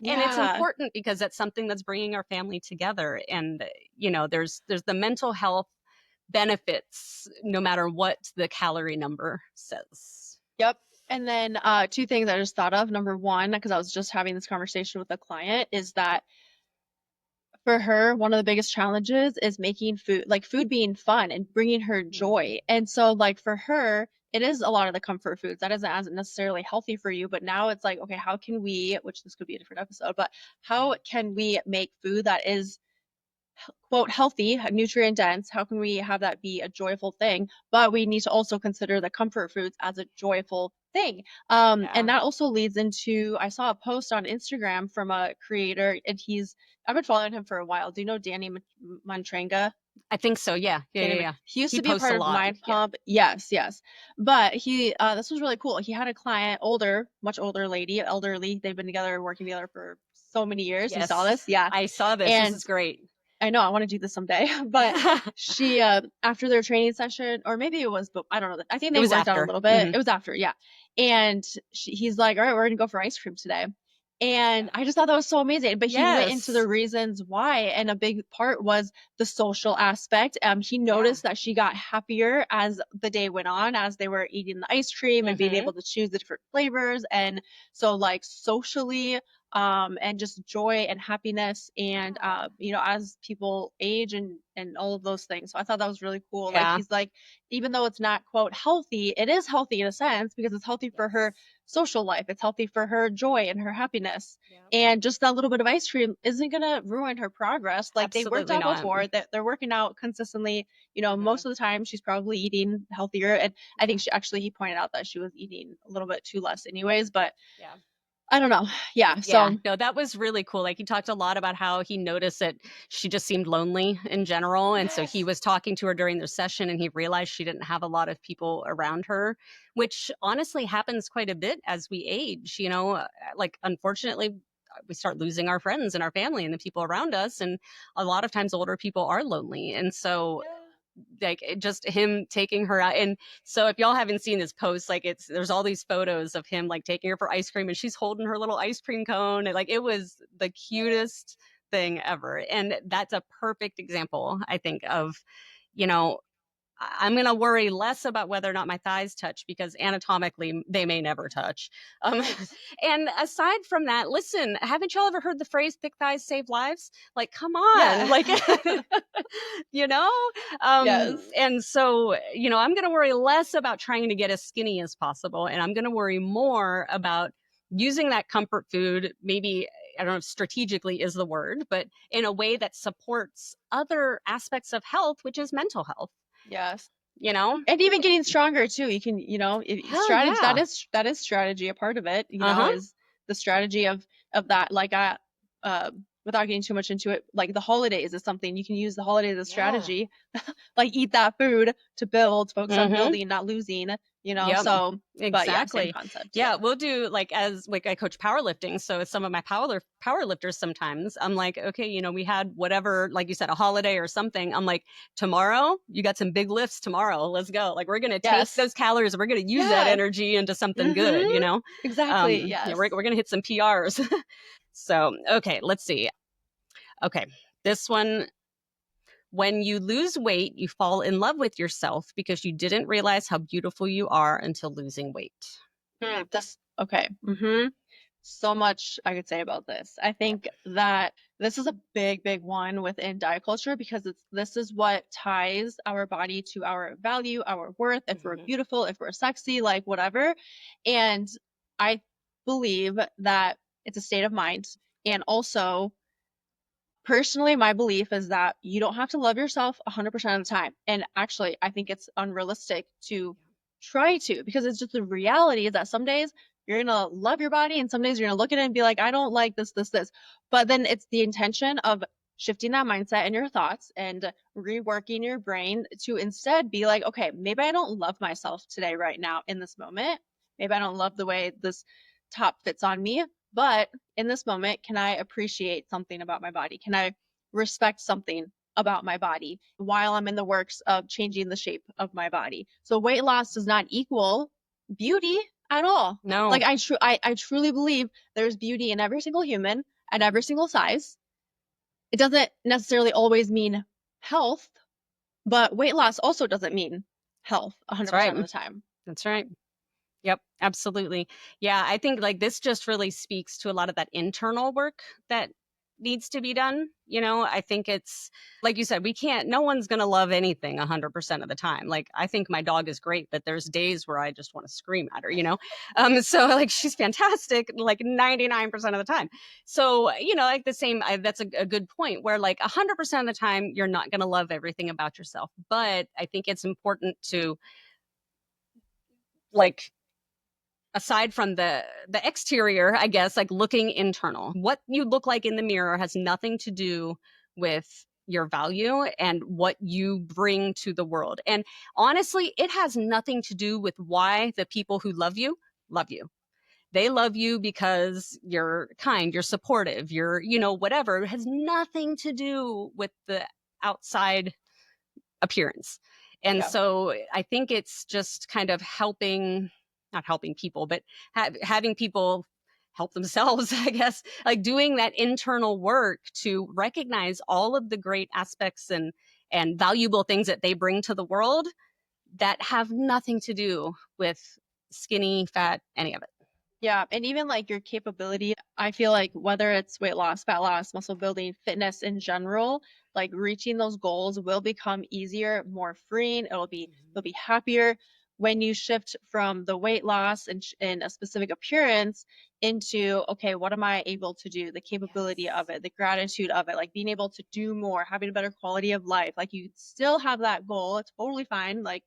And it's important because that's something that's bringing our family together. And, there's the mental health benefits, no matter what the calorie number says. Yep. And then two things I just thought of. Number one, because I was just having this conversation with a client, is that for her, one of the biggest challenges is making food being fun and bringing her joy. And so like for her, it is a lot of the comfort foods that isn't necessarily healthy for you, but now it's like, okay, how can we, which this could be a different episode, but how can we make food that is quote healthy, nutrient dense? How can we have that be a joyful thing? But we need to also consider the comfort foods as a joyful thing. And that also leads into, I saw a post on Instagram from a creator, and I've been following him for a while. Do you know Danny Montranga? I think so. Yeah. Yeah. He used to be a part of Mind Pump. Yes. But this was really cool. He had a client, much older lady, elderly. They've been working together for so many years. Yes. You saw this? Yeah. I saw this. This is great. I know I want to do this someday, but she, after their training session, or maybe it was, but I don't know. I think they worked out a little bit. It was after. Yeah. And he's like, all right, we're going to go for ice cream today. And I just thought that was so amazing. But he went into the reasons why. And a big part was the social aspect. He noticed that she got happier as the day went on, as they were eating the ice cream and being able to choose the different flavors. And so like socially, and just joy and happiness, and as people age and all of those things. So I thought that was really cool. Like he's like, even though it's not quote healthy, it is healthy in a sense because it's healthy for her social life. It's healthy for her joy and her happiness. And just that little bit of ice cream isn't gonna ruin her progress. Like they worked out before, that they're working out consistently. Most of the time she's probably eating healthier. And I think he pointed out that she was eating a little bit too less anyways, but I don't know. Yeah. So no, that was really cool. Like he talked a lot about how he noticed that she just seemed lonely in general. And so he was talking to her during their session, and he realized she didn't have a lot of people around her, which honestly happens quite a bit as we age. Like unfortunately, we start losing our friends and our family and the people around us. And a lot of times older people are lonely. And so like just him taking her out. And so if y'all haven't seen this post, like there's all these photos of him like taking her for ice cream and she's holding her little ice cream cone. And like it was the cutest thing ever. And that's a perfect example, I think, of, you know, I'm going to worry less about whether or not my thighs touch because anatomically they may never touch. And aside from that, listen, haven't y'all ever heard the phrase thick thighs save lives? Like, come on, like, you know? Yes. And so, you know, I'm going to worry less about trying to get as skinny as possible. And I'm going to worry more about using that comfort food, maybe, I don't know if strategically is the word, but in a way that supports other aspects of health, which is mental health. Yes. You know, and even getting stronger too. You can, you know, hell strategy, yeah. that is strategy. A part of it, you know, is the strategy of that. Like without getting too much into it, like the holidays is something you can use the holidays as a strategy. Like eat that food to build, focus on building, not losing, you know. So exactly. but yeah, same concept. Yeah, we'll do like, as like I coach powerlifting, so some of my powerlifters sometimes I'm like, okay, you know, we had whatever, like you said, a holiday or something. I'm like, tomorrow you got some big lifts tomorrow, let's go. Like we're gonna take those calories, we're gonna use that energy into something good, you know. Exactly. Yeah, we're gonna hit some PRs. So okay, let's see. Okay, this one. When you lose weight, you fall in love with yourself because you didn't realize how beautiful you are until losing weight. That's okay. So much I could say about this. I think that this is a big, big one within diet culture because this is what ties our body to our value, our worth, if we're beautiful, if we're sexy, like whatever. And I believe that it's a state of mind. And also, personally, my belief is that you don't have to love yourself 100% of the time. And actually, I think it's unrealistic to try to, because it's just the reality that some days you're going to love your body and some days you're going to look at it and be like, I don't like this, this, this. But then it's the intention of shifting that mindset and your thoughts and reworking your brain to instead be like, okay, maybe I don't love myself today, right now, in this moment. Maybe I don't love the way this top fits on me, but in this moment, can I appreciate something about my body? Can I respect something about my body while I'm in the works of changing the shape of my body? So weight loss does not equal beauty at all. No. Like I truly believe there's beauty in every single human at every single size. It doesn't necessarily always mean health, but weight loss also doesn't mean health 100% of the time. That's right. Yep, absolutely. Yeah, I think like this just really speaks to a lot of that internal work that needs to be done. You know, I think it's like you said, no one's going to love anything 100% of the time. Like I think my dog is great, but there's days where I just want to scream at her, you know? So like she's fantastic, like 99% of the time. So, you know, like that's a good point where like 100% of the time, you're not going to love everything about yourself. But I think it's important to like, aside from the exterior, I guess, like looking internal. What you look like in the mirror has nothing to do with your value and what you bring to the world. And honestly, it has nothing to do with why the people who love you love you. They love you because you're kind, you're supportive, you're, you know, whatever. It has nothing to do with the outside appearance. And so I think it's just kind of not helping people, but having people help themselves, I guess, like doing that internal work to recognize all of the great aspects and valuable things that they bring to the world that have nothing to do with skinny, fat, any of it. Yeah, and even like your capability, I feel like whether it's weight loss, fat loss, muscle building, fitness in general, like reaching those goals will become easier, more freeing. You'll be happier when you shift from the weight loss and a specific appearance into, okay, what am I able to do? The capability of it, the gratitude of it, like being able to do more, having a better quality of life. Like you still have that goal. It's totally fine. Like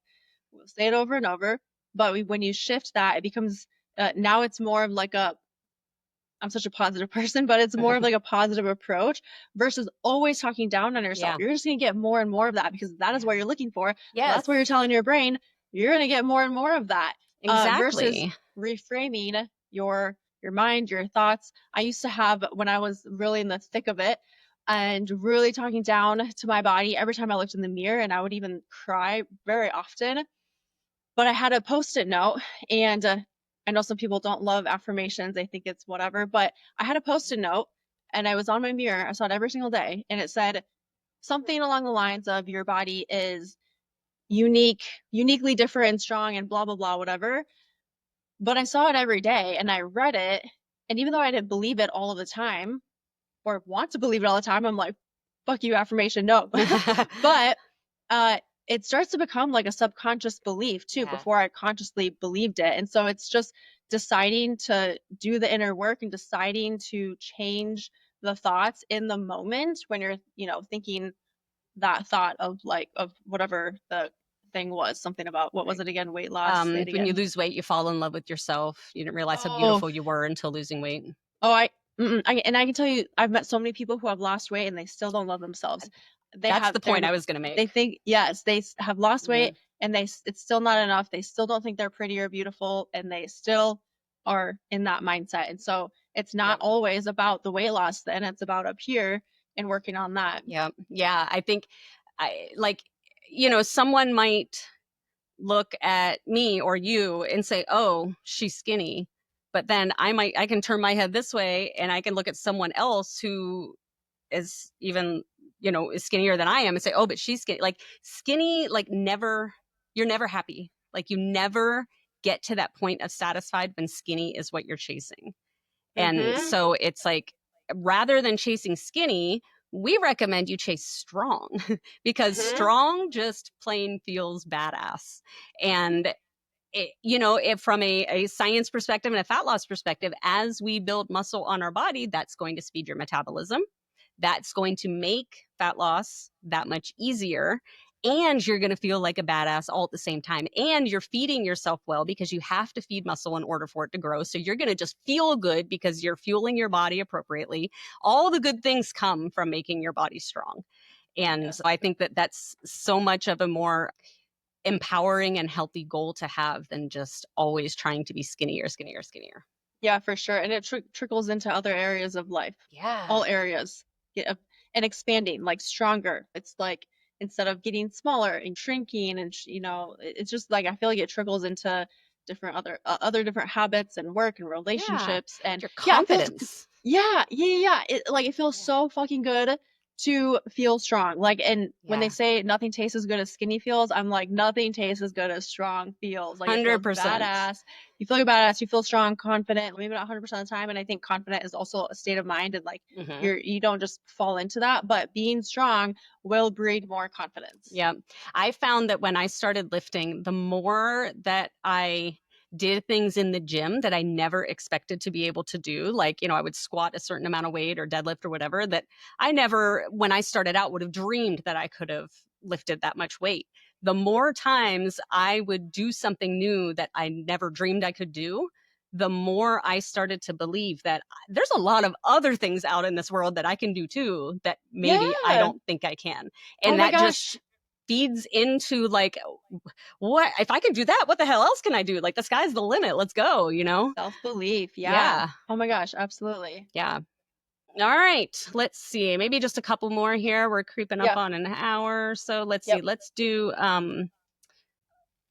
we'll say it over and over. But when you shift that, it becomes now it's more of like I'm such a positive person, but it's more of like a positive approach versus always talking down on yourself. You're just going to get more and more of that because that is what you're looking for. That's what you're telling your brain. You're going to get more and more of that. Versus reframing your your mind, your thoughts. I used to have, when I was really in the thick of it and really talking down to my body every time I looked in the mirror, and I would even cry very often. But I had a Post-it note, and I know some people don't love affirmations. They think it's whatever, but I had a Post-it note and I was on my mirror. I saw it every single day, and it said something along the lines of, your body is uniquely different and strong and blah, blah, blah, whatever. But I saw it every day and I read it. And even though I didn't believe it all of the time or want to believe it all the time, I'm like, fuck you, affirmation, no. But it starts to become like a subconscious belief too, before I consciously believed it. And so it's just deciding to do the inner work and deciding to change the thoughts in the moment when you're, thinking that thought of whatever the thing was, something about, what was it again? Weight loss. Say it When you again. lose weight, you fall in love with yourself. You didn't realize how Oh, beautiful you were until losing weight. oh, and I can tell you, I've met so many people who have lost weight and they still don't love themselves. That's the point I was going to They make. think, yes, they have lost weight Mhm. and it's still not enough. They still don't think they're pretty or beautiful, and they still are in that mindset. And so it's not Yep. always about the weight loss, then it's about up here and working on that. Yeah. Yeah. I think someone might look at me or you and say, oh, she's skinny. But then I can turn my head this way and I can look at someone else who is even, is skinnier than I am and say, oh, but she's skinny. Like skinny, like you're never happy. Like you never get to that point of satisfied when skinny is what you're chasing. And so it's like, rather than chasing skinny, we recommend you chase strong because strong just plain feels badass. And if from a science perspective and a fat loss perspective, as we build muscle on our body, that's going to speed your metabolism. That's going to make fat loss that much easier. And you're going to feel like a badass all at the same time. And you're feeding yourself well because you have to feed muscle in order for it to grow. So you're going to just feel good because you're fueling your body appropriately. All the good things come from making your body strong. And so I think that that's so much of a more empowering and healthy goal to have than just always trying to be skinnier. Yeah, for sure. And it trickles into other areas of life. Yeah. All areas. Yeah, and expanding, like stronger. It's like, instead of getting smaller and shrinking, and it's just like, I feel like it trickles into different other different habits and work and relationships. And Your yeah, it feels, confidence. yeah. It feels so fucking good to feel strong. Like, and when they say nothing tastes as good as skinny feels, I'm like, nothing tastes as good as strong feels. Like, it feels 100%. badass. You feel like a badass, you feel strong, confident, maybe not 100% of the time. And I think confident is also a state of mind, and like, you don't just fall into that, but being strong will breed more confidence. Yeah. I found that when I started lifting, the more that I did things in the gym that I never expected to be able to do, like, I would squat a certain amount of weight or deadlift or whatever, that I never, when I started out, would have dreamed that I could have lifted that much weight. The more times I would do something new that I never dreamed I could do, the more I started to believe that there's a lot of other things out in this world that I can do too that maybe I don't think I can. And that just feeds into like, what if I can do that? What the hell else can I do? Like, the sky's the limit. Let's go, Self-belief. Yeah. Oh my gosh, absolutely. Yeah. All right. Let's see. Maybe just a couple more here. We're creeping up on an hour. So let's see. Let's do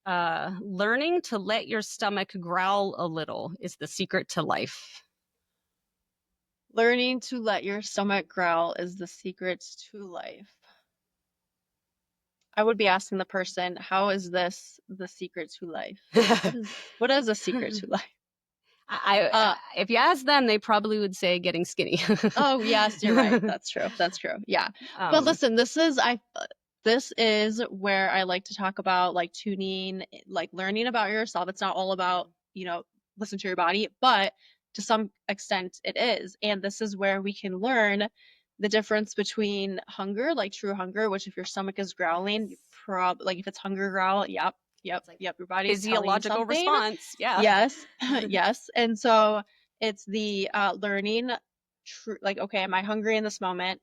learning to let your stomach growl a little is the secret to life. Learning to let your stomach growl is the secrets to life. I would be asking the person, how is this the secret to life? What is a secret to life? If you ask them, they probably would say getting skinny. Oh, yes, you're right. That's true. Yeah. But listen, this is where I like to talk about like tuning, like learning about yourself. It's not all about, listen to your body, but to some extent it is. And this is where we can learn the difference between hunger, like true hunger, which if your stomach is growling, you like if it's hunger growl, yep, your body's physiological telling you something. response. Yeah. Yes. Yes. And so it's the learning like, okay, am I hungry in this moment?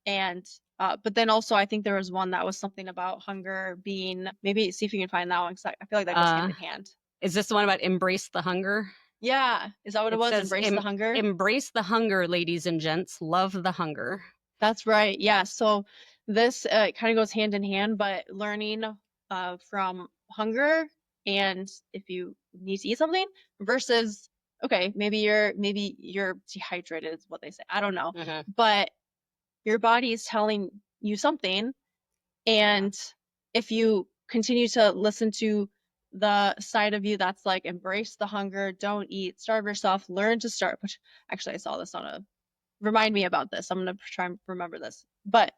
And but then also I think there was one that was something about hunger being, maybe see if you can find that one, because I feel like that goes hand in hand. Is this the one about embrace the hunger? Yeah. Is that what it It was? says, Embrace the hunger? embrace the hunger, ladies and gents. Love the hunger. That's right. Yeah. So this kind of goes hand in hand, but learning from hunger and if you need to eat something versus okay, maybe you're dehydrated is what they say. I don't know. Mm-hmm. But your body is telling you something, and if you continue to listen to the side of you that's like embrace the hunger, don't eat, starve yourself, learn to starve, which actually I saw this on a remind me about this. I'm gonna try and remember this. But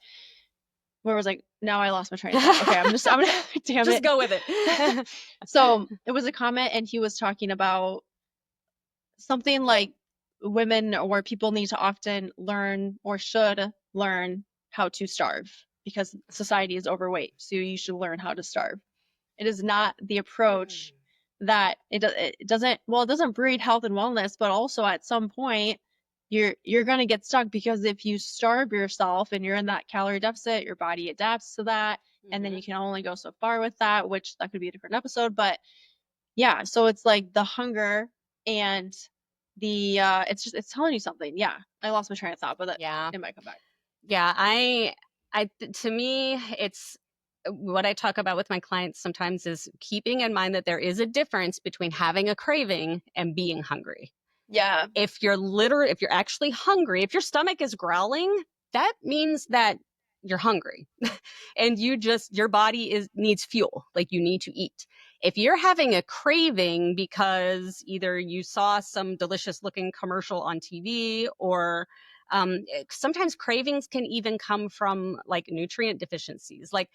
where was I? Now I lost my train of thought. Okay, I'm gonna damn Just it. go with it. So it was a comment and he was talking about something like women or people need to often learn or should learn how to starve because society is overweight. So you should learn how to starve. It is not the approach that it doesn't breed health and wellness, but also at some point you're going to get stuck because if you starve yourself and you're in that calorie deficit, your body adapts to that, and then you can only go so far with that, which that could be a different episode, but yeah, so it's like the hunger and the it's telling you something. Yeah. I lost my train of thought, but Yeah. it might come back. Yeah, to me, it's what I talk about with my clients sometimes is keeping in mind that there is a difference between having a craving and being hungry. Yeah. If you're actually hungry, if your stomach is growling, that means that you're hungry and your body needs fuel, like you need to eat. If you're having a craving because either you saw some delicious looking commercial on TV or sometimes cravings can even come from like nutrient deficiencies. Like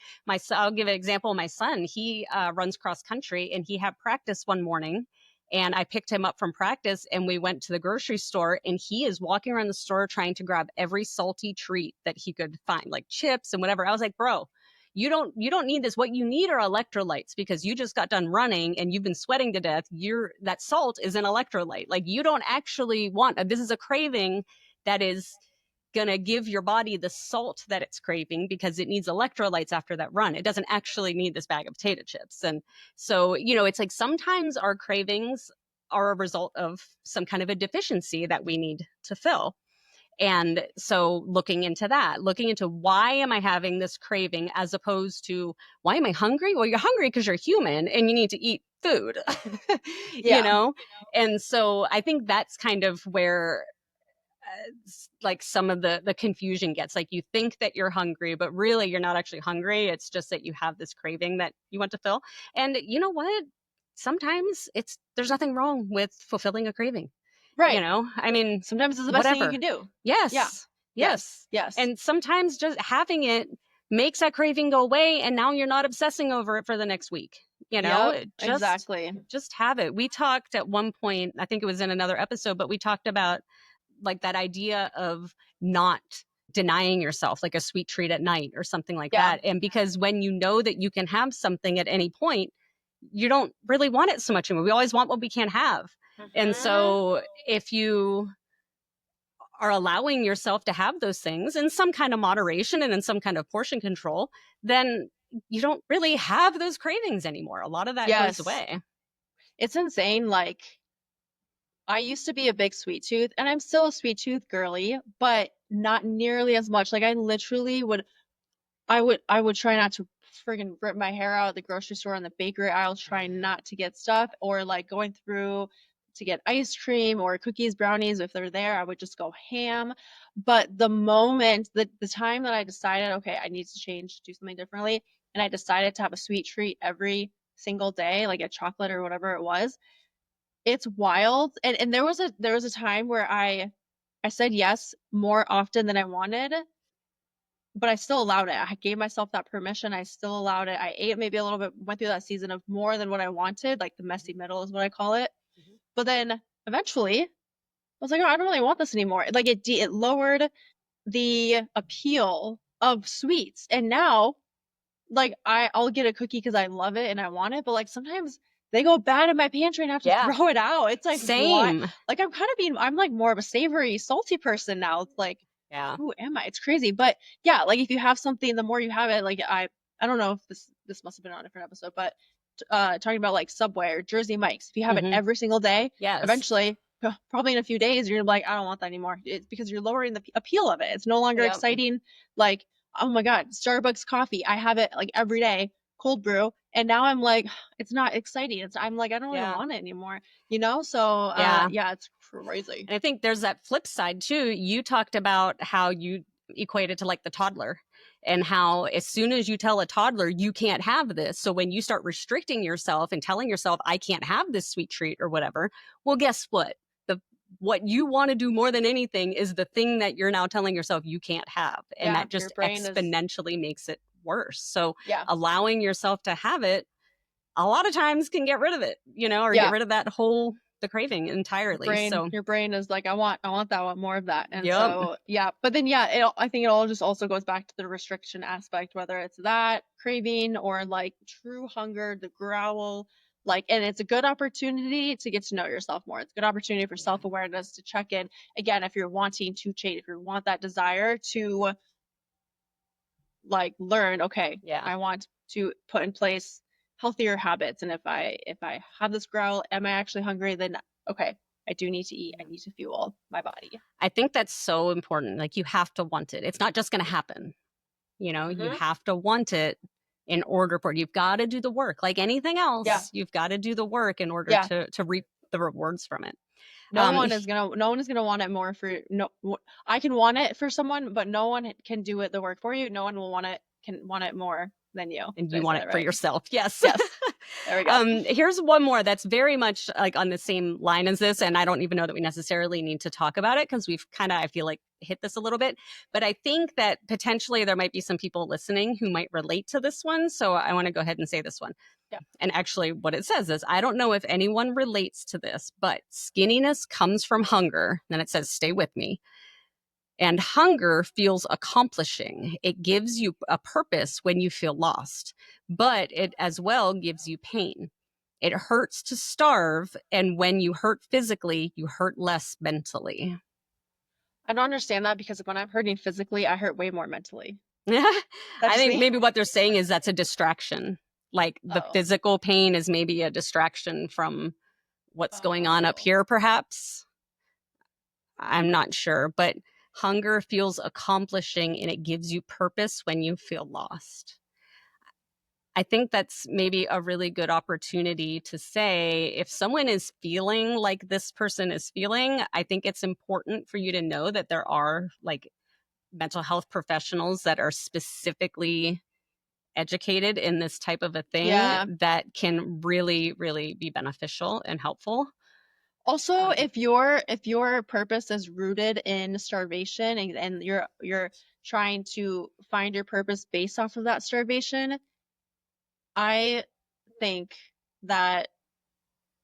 I'll give an example. My son, he runs cross country and he had practice one morning and I picked him up from practice and we went to the grocery store and he is walking around the store trying to grab every salty treat that he could find, like chips and whatever. I was like, bro, you don't need this. What you need are electrolytes because you just got done running and you've been sweating to death. That salt is an electrolyte. Like you don't actually want, this is a craving that is going to give your body the salt that it's craving because it needs electrolytes after that run. It doesn't actually need this bag of potato chips. And so, it's like sometimes our cravings are a result of some kind of a deficiency that we need to fill. And so looking into why am I having this craving as opposed to why am I hungry? Well, you're hungry because you're human and you need to eat food, Yeah. And so I think that's kind of where like some of the confusion gets. Like you think that you're hungry, but really you're not actually hungry. It's just that you have this craving that you want to fill. And you know what? Sometimes there's nothing wrong with fulfilling a craving. Right. I mean, Sometimes it's the best thing you whatever. can do. Yeah. Yes. Yes. Yes. And sometimes just having it makes that craving go away and now you're not obsessing over it for the next week. Yep, Just exactly. just have it. We talked at one point, I think it was in another episode, but we talked about like that idea of not denying yourself like a sweet treat at night or something like Yeah. that. And because when you know that you can have something at any point, you don't really want it so much anymore. We always want what we can't have. And so if you are allowing yourself to have those things in some kind of moderation and in some kind of portion control, then you don't really have those cravings anymore. A lot of that goes away. It's insane. Like, I used to be a big sweet tooth, and I'm still a sweet tooth girly, but not nearly as much. Like, I literally I would try not to friggin' rip my hair out at the grocery store on the bakery aisle, trying not to get stuff, or like going through to get ice cream or cookies, brownies. If they're there, I would just go ham. But the moment that the time that I decided, okay, I need to change, do something differently, and I decided to have a sweet treat every single day, like a chocolate or whatever it was, it's wild. And there was a time where I said yes more often than I wanted, but I still allowed it. I gave myself that permission. I still allowed it. I ate maybe a little bit, went through that season of more than what I wanted, like the messy middle is what I call it. But then eventually I was like, oh, I don't really want this anymore. Like it lowered the appeal of sweets. And now like I'll get a cookie because I love it and I want it, but like sometimes they go bad in my pantry and I have to throw it out. It's like what? Same. Like I'm like more of a savory, salty person now. It's like, Yeah. who am I? It's crazy. But yeah, like if you have something, the more you have it, like I don't know if this must have been on a different episode, but talking about like Subway or Jersey Mike's. If you have it Mm-hmm. every single day, Yes. eventually, probably in a few days, you're like, I don't want that anymore. It's because you're lowering the appeal of it. It's no longer Yep. exciting. Like, oh my God, Starbucks coffee. I have it like every day, cold brew. And now I'm like, it's not exciting. I'm like, I don't even Yeah. want it anymore, you know? So, Yeah. yeah, it's crazy. And I think there's that flip side too. You talked about how you equated to like the toddler, and how as soon as you tell a toddler you can't have this, so when you start restricting yourself and telling yourself I can't have this sweet treat or whatever, well, guess what? What you want to do more than anything is the thing that you're now telling yourself you can't have, and Yeah, that just your brain is, exponentially makes it worse. So yeah, allowing yourself to have it a lot of times can get rid of it, or get yeah. rid of that whole the craving entirely. So Your brain is like, I want that one, more of that. And yep. so, yeah, but then, yeah, I think it all just also goes back to the restriction aspect, whether it's that craving or like true hunger, the growl, like, and it's a good opportunity to get to know yourself more. It's a good opportunity for self-awareness, to check in again, if you're wanting to change, if you want that desire to like learn, okay, Yeah. I want to put in place healthier habits. And if I have this growl, am I actually hungry? Then okay, I do need to eat. I need to fuel my body. I think that's so important. Like, you have to want it. It's not just going to happen. You have to want it in order for it. You've got to do the work. Like anything else, Yeah. you've got to do the work in order Yeah. to reap the rewards from it. No one is gonna want it more for no. I can want it for someone, but no one can do it the work for you. No one will want it more than you. And Did you I say want that it for right? yourself. Yes. Yes. There we go. Here's one more that's very much like on the same line as this. And I don't even know that we necessarily need to talk about it, because we've kind of, I feel like, hit this a little bit. But I think that potentially there might be some people listening who might relate to this one. So I want to go ahead and say this one. Yeah. And actually, what it says is, I don't know if anyone relates to this, but skinniness comes from hunger. Then it says, stay with me. And hunger feels accomplishing. It gives you a purpose when you feel lost, but it as well gives you pain. It hurts to starve, and when you hurt physically, you hurt less mentally. I don't understand that, because when I'm hurting physically, I hurt way more mentally. I That's just think me. maybe what they're saying is that's a distraction. Like the physical pain is maybe a distraction from what's going on up here, perhaps. I'm not sure, but hunger feels accomplishing, and it gives you purpose when you feel lost. I think that's maybe a really good opportunity to say, if someone is feeling like this person is feeling, I think it's important for you to know that there are like mental health professionals that are specifically educated in this type of a thing, that can really, really be beneficial and helpful. Also, if your purpose is rooted in starvation, and you're trying to find your purpose based off of that starvation, I think that,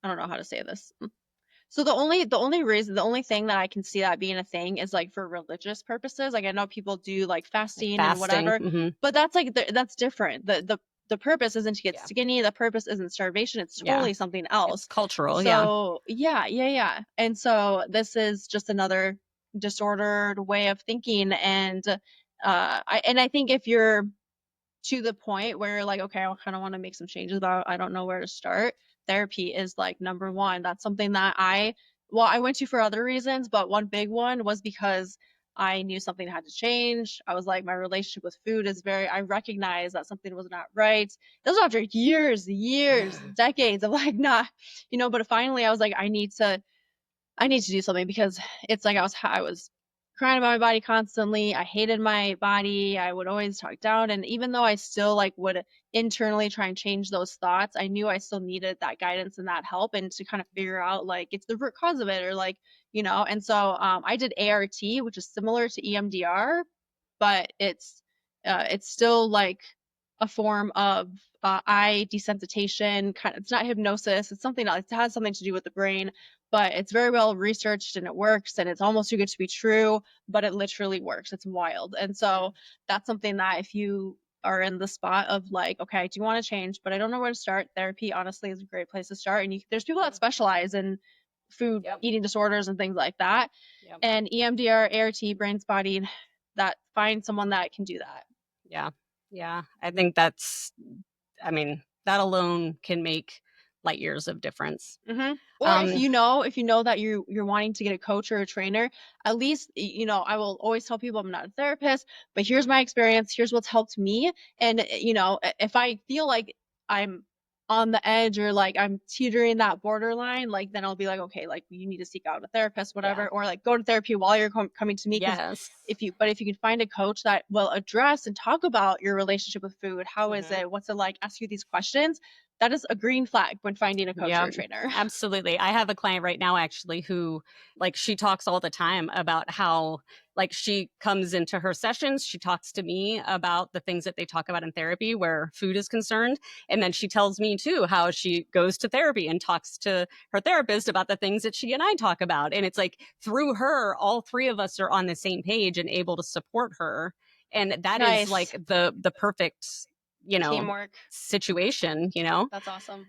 I don't know how to say this. So the only thing that I can see that being a thing is like for religious purposes. Like I know people do like fasting and whatever, but that's like that's different. The purpose isn't to get skinny. The purpose isn't starvation. It's totally something else. It's cultural. So yeah. And so this is just another disordered way of thinking. And I think if you're to the point where you're like, okay, I kind of want to make some changes, but I don't know where to start, therapy is like number one. That's something that I went to for other reasons, but one big one was because I knew something had to change. I was like, my relationship with food is I recognized that something was not right. This was after years, decades of like not, but finally I was like, I need to do something, because it's like I was crying about my body constantly. I hated my body. I would always talk down. And even though I still like would internally try and change those thoughts, I knew I still needed that guidance and that help, and to kind of figure out like it's the root cause of it, or like, and so I did ART, which is similar to EMDR, but it's still like a form of eye desensitization kind of. It's not hypnosis. It's something else. It has something to do with the brain, but it's very well researched, and it works, and it's almost too good to be true, but it literally works. It's wild. And so that's something that if you are in the spot of like, okay, I do want to change, but I don't know where to start, therapy honestly is a great place to start. And there's people that specialize in food eating disorders and things like that. And EMDR, ART, brain spotting, that find someone that can do that. Yeah. I think that's, I mean, that alone can make light years of difference. Mm-hmm. Or if you know that you're wanting to get a coach or a trainer, at least, I will always tell people I'm not a therapist, but here's my experience, here's what's helped me. And if I feel like I'm on the edge or like I'm teetering that borderline, like then I'll be like, okay, like you need to seek out a therapist, whatever, or like go to therapy while you're coming to me. Yes. If you can find a coach that will address and talk about your relationship with food, how is it, what's it like, ask you these questions, that is a green flag when finding a coach or a trainer. Absolutely. I have a client right now actually who, like, she talks all the time about how, like, she comes into her sessions, she talks to me about the things that they talk about in therapy where food is concerned, and then she tells me too how she goes to therapy and talks to her therapist about the things that she and I talk about. And it's like through her, all three of us are on the same page and able to support her. And that is like the perfect, teamwork situation, That's awesome.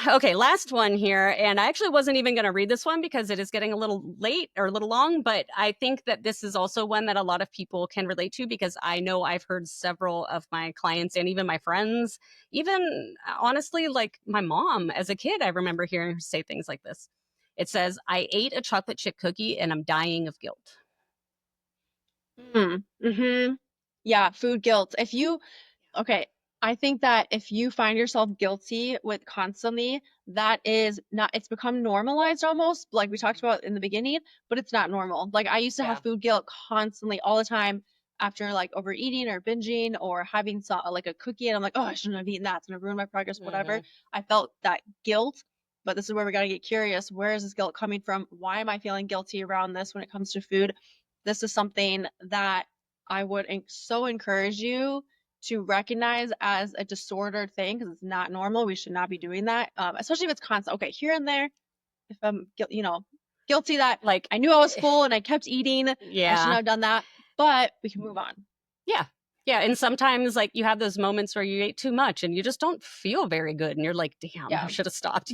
Okay, last one here. And I actually wasn't even going to read this one because it is getting a little late or a little long, but I think that this is also one that a lot of people can relate to because I know I've heard several of my clients and even my friends, even honestly, like my mom as a kid, I remember hearing her say things like this. It says, I ate a chocolate chip cookie and I'm dying of guilt. Mm-hmm. Yeah, food guilt. Okay, I think that if you find yourself guilty with constantly, that is not, it's become normalized almost, like we talked about in the beginning, but it's not normal. Like I used to have food guilt constantly all the time after like overeating or binging or having like a cookie and I'm like, oh, I shouldn't have eaten that. It's gonna ruin my progress, whatever. I felt that guilt, but this is where we gotta get curious. Where is this guilt coming from? Why am I feeling guilty around this when it comes to food? This is something that I would so encourage you to recognize as a disordered thing because it's not normal. We should not be doing that, especially if it's constant. Okay, here and there, if I'm guilty that Like, I knew I was full and I kept eating, I shouldn't yeah. have done that, but we can move on. Yeah. Yeah. And sometimes like you have those moments where you ate too much and you just don't feel very good. And you're like, damn, I should have stopped,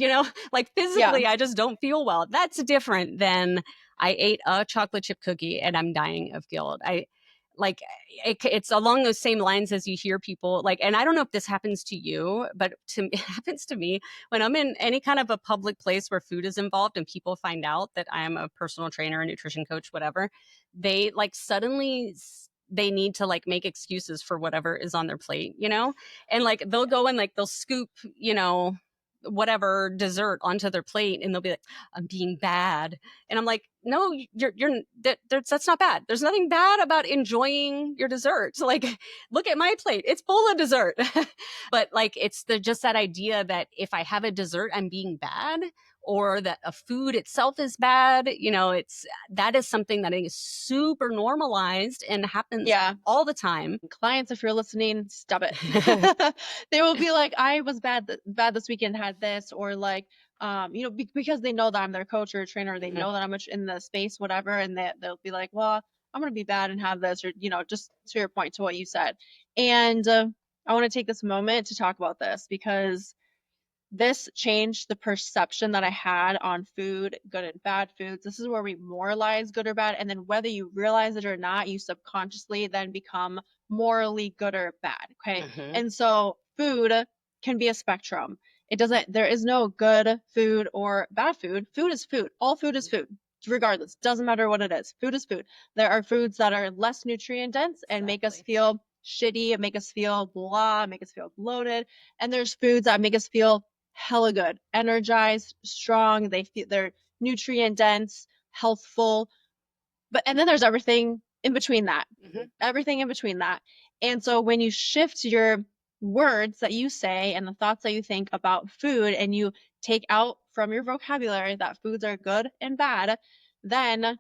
like physically, I just don't feel well. That's different than I ate a chocolate chip cookie and I'm dying of guilt. It's along those same lines as you hear people like, and I don't know if this happens to you, but it happens to me when I'm in any kind of a public place where food is involved and people find out that I'm a personal trainer, a nutrition coach, whatever, they like suddenly they need to like make excuses for whatever is on their plate, and like they'll go and like they'll scoop, whatever dessert onto their plate and they'll be like, I'm being bad. And I'm like, no, that's not bad. There's nothing bad about enjoying your dessert. So like, look at my plate. It's full of dessert. But like, it's just that idea that if I have a dessert, I'm being bad, or that a food itself is bad. That is something that is super normalized and happens all the time. Clients, if you're listening, stop it. They will be like, I was bad this weekend, had this, or like, because they know that I'm their coach or trainer, they know that I'm much in the space, whatever, and they'll be like, well, I'm gonna be bad and have this, or just to your point to what you said. And I want to take this moment to talk about this because this changed the perception that I had on food, good and bad foods. This is where we moralize good or bad. And then whether you realize it or not, you subconsciously then become morally good or bad. Okay. And so food can be a spectrum. There is no good food or bad food. Food is food. All food is food, regardless. Doesn't matter what it is. Food is food. There are foods that are less nutrient dense and make us feel shitty, make us feel blah, make us feel bloated. And there's foods that make us feel hella good, energized, strong. They're nutrient dense, healthful. And then there's everything in between that. Everything in between that. And so when you shift your words that you say and the thoughts that you think about food and you take out from your vocabulary that foods are good and bad, then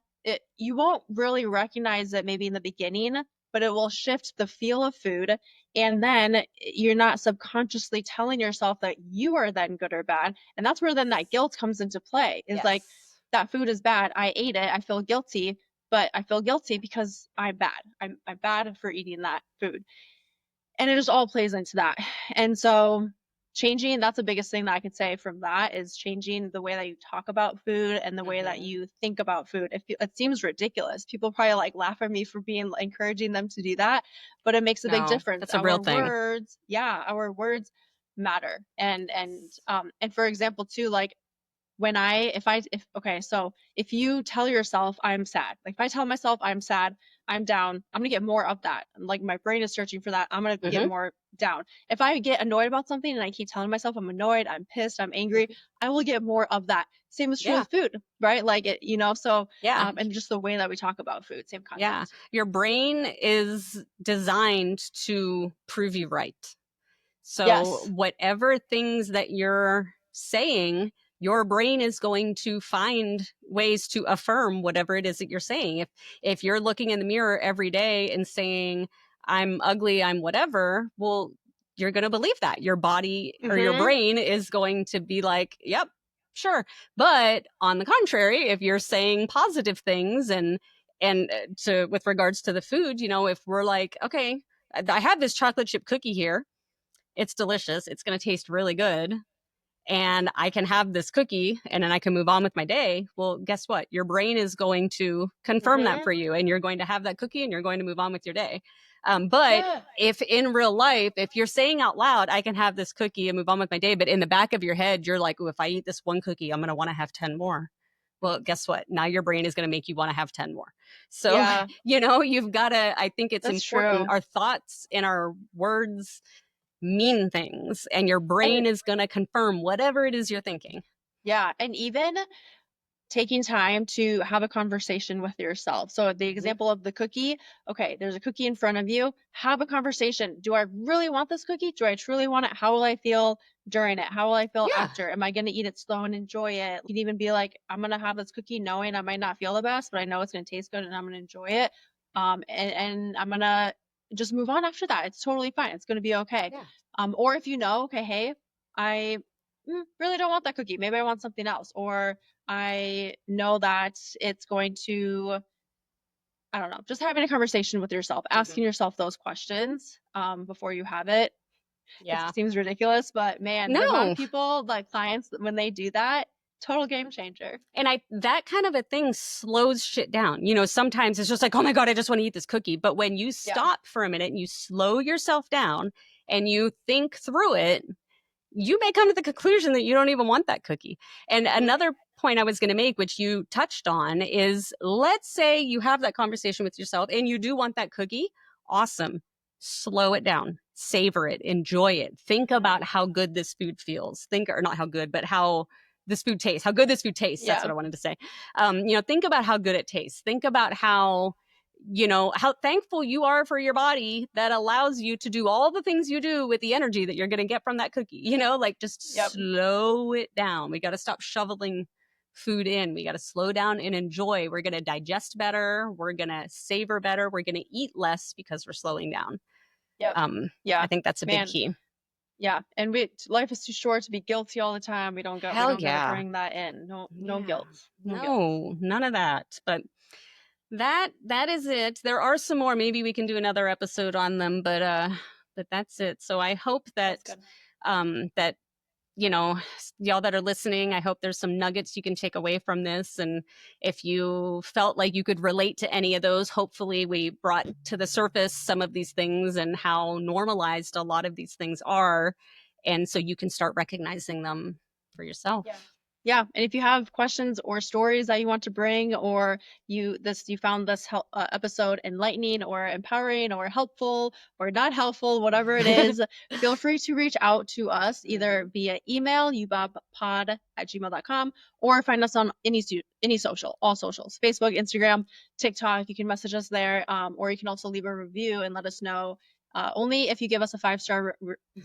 you won't really recognize it maybe in the beginning, but it will shift the feel of food. And then you're not subconsciously telling yourself that you are then good or bad. And that's where then that guilt comes into play. Is like, that food is bad. I ate it. I feel guilty, but I feel guilty because I'm bad. I'm bad for eating that food. And it just all plays into that. And so that's the biggest thing that I could say from that is changing the way that you talk about food and the way that you think about food. It seems ridiculous. People probably like laugh at me for encouraging them to do that, but it makes a big difference. That's a real thing. Our words matter. And for example too, like when if you tell yourself I'm sad, like if I tell myself I'm sad, I'm down, I'm gonna get more of that. Like my brain is searching for that. I'm gonna get more down. If I get annoyed about something and I keep telling myself I'm annoyed, I'm pissed, I'm angry, I will get more of that. Same is true with food, right? Like it, so and just the way that we talk about food, same concept. Yeah, your brain is designed to prove you right. So whatever things that you're saying, your brain is going to find ways to affirm whatever it is that you're saying. If you're looking in the mirror every day and saying, I'm ugly, I'm whatever, well, you're going to believe that. Your body or your brain is going to be like, yep, sure. But on the contrary, if you're saying positive things and with regards to the food, if we're like, okay, I have this chocolate chip cookie here. It's delicious. It's going to taste really good. And I can have this cookie and then I can move on with my day. Well, guess what? Your brain is going to confirm that for you, and you're going to have that cookie and you're going to move on with your day. But if in real life, if you're saying out loud, I can have this cookie and move on with my day, but in the back of your head, you're like, oh, if I eat this one cookie, I'm going to want to have 10 more. Well, guess what? Now your brain is going to make you want to have 10 more. So, you've got to, I think it's important. Our thoughts and our words mean things, and your brain is going to confirm whatever it is you're thinking. Yeah. And even taking time to have a conversation with yourself. So the example of the cookie, okay, there's a cookie in front of you, have a conversation. Do I really want this cookie? Do I truly want it? How will I feel during it? How will I feel after? Am I going to eat it slow and enjoy it? You can even be like, I'm going to have this cookie knowing I might not feel the best, but I know it's going to taste good and I'm going to enjoy it. And I'm going to just move on after that. It's totally fine. It's going to be okay. Or if okay, hey, I really don't want that cookie. Maybe I want something else. Or I know that it's going to, I don't know, just having a conversation with yourself, asking yourself those questions before you have it. Yeah. It seems ridiculous, but man, the amount of people, like clients, when they do that, total game changer. And that kind of a thing slows shit down. Sometimes it's just like, oh my God, I just want to eat this cookie. But when you stop for a minute and you slow yourself down and you think through it, you may come to the conclusion that you don't even want that cookie. And another point I was going to make, which you touched on, is let's say you have that conversation with yourself and you do want that cookie. Awesome. Slow it down. Savor it. Enjoy it. Think about how good this food feels. Or not how good, but how this food tastes. How good this food tastes. That's what I wanted to say. Think about how good it tastes. Think about how thankful you are for your body that allows you to do all the things you do with the energy that you're going to get from that cookie. Just slow it down. We got to stop shoveling food in. We got to slow down and enjoy. We're going to digest better. We're going to savor better. We're going to eat less because we're slowing down. I think that's a big key. Yeah. And life is too short to be guilty all the time. We don't gotta bring that in. No guilt. No, none of that. But that is it. There are some more. Maybe we can do another episode on them, but that's it. So I hope that that y'all that are listening, I hope there's some nuggets you can take away from this. And if you felt like you could relate to any of those, hopefully we brought to the surface some of these things and how normalized a lot of these things are. And so you can start recognizing them for yourself. Yeah. And if you have questions or stories that you want to bring, or you found this episode enlightening or empowering or helpful or not helpful, whatever it is, feel free to reach out to us either via email, ubobpod@gmail.com, or find us on any social, all socials, Facebook, Instagram, TikTok. You can message us there, or you can also leave a review and let us know. Only if you give us a 5-star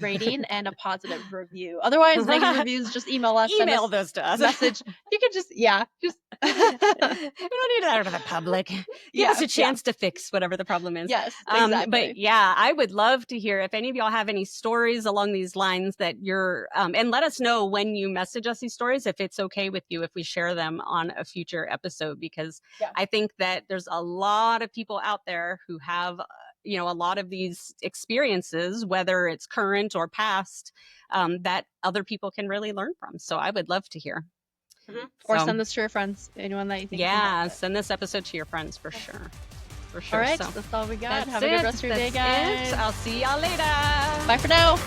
rating and a positive review. Otherwise, negative reviews, just email us. Email those to us. Message. You can just. We don't need that out of the public. Give us a chance to fix whatever the problem is. Yes, exactly. But yeah, I would love to hear if any of y'all have any stories along these lines that you're, and let us know when you message us these stories, if it's okay with you if we share them on a future episode, because I think that there's a lot of people out there who have a lot of these experiences, whether it's current or past, that other people can really learn from. So I would love to hear. Or send this to your friends, anyone that you think. Yeah, send this episode to your friends for sure. All right, that's all we got. Have a good rest of your day, guys. I'll see y'all later. Bye for now.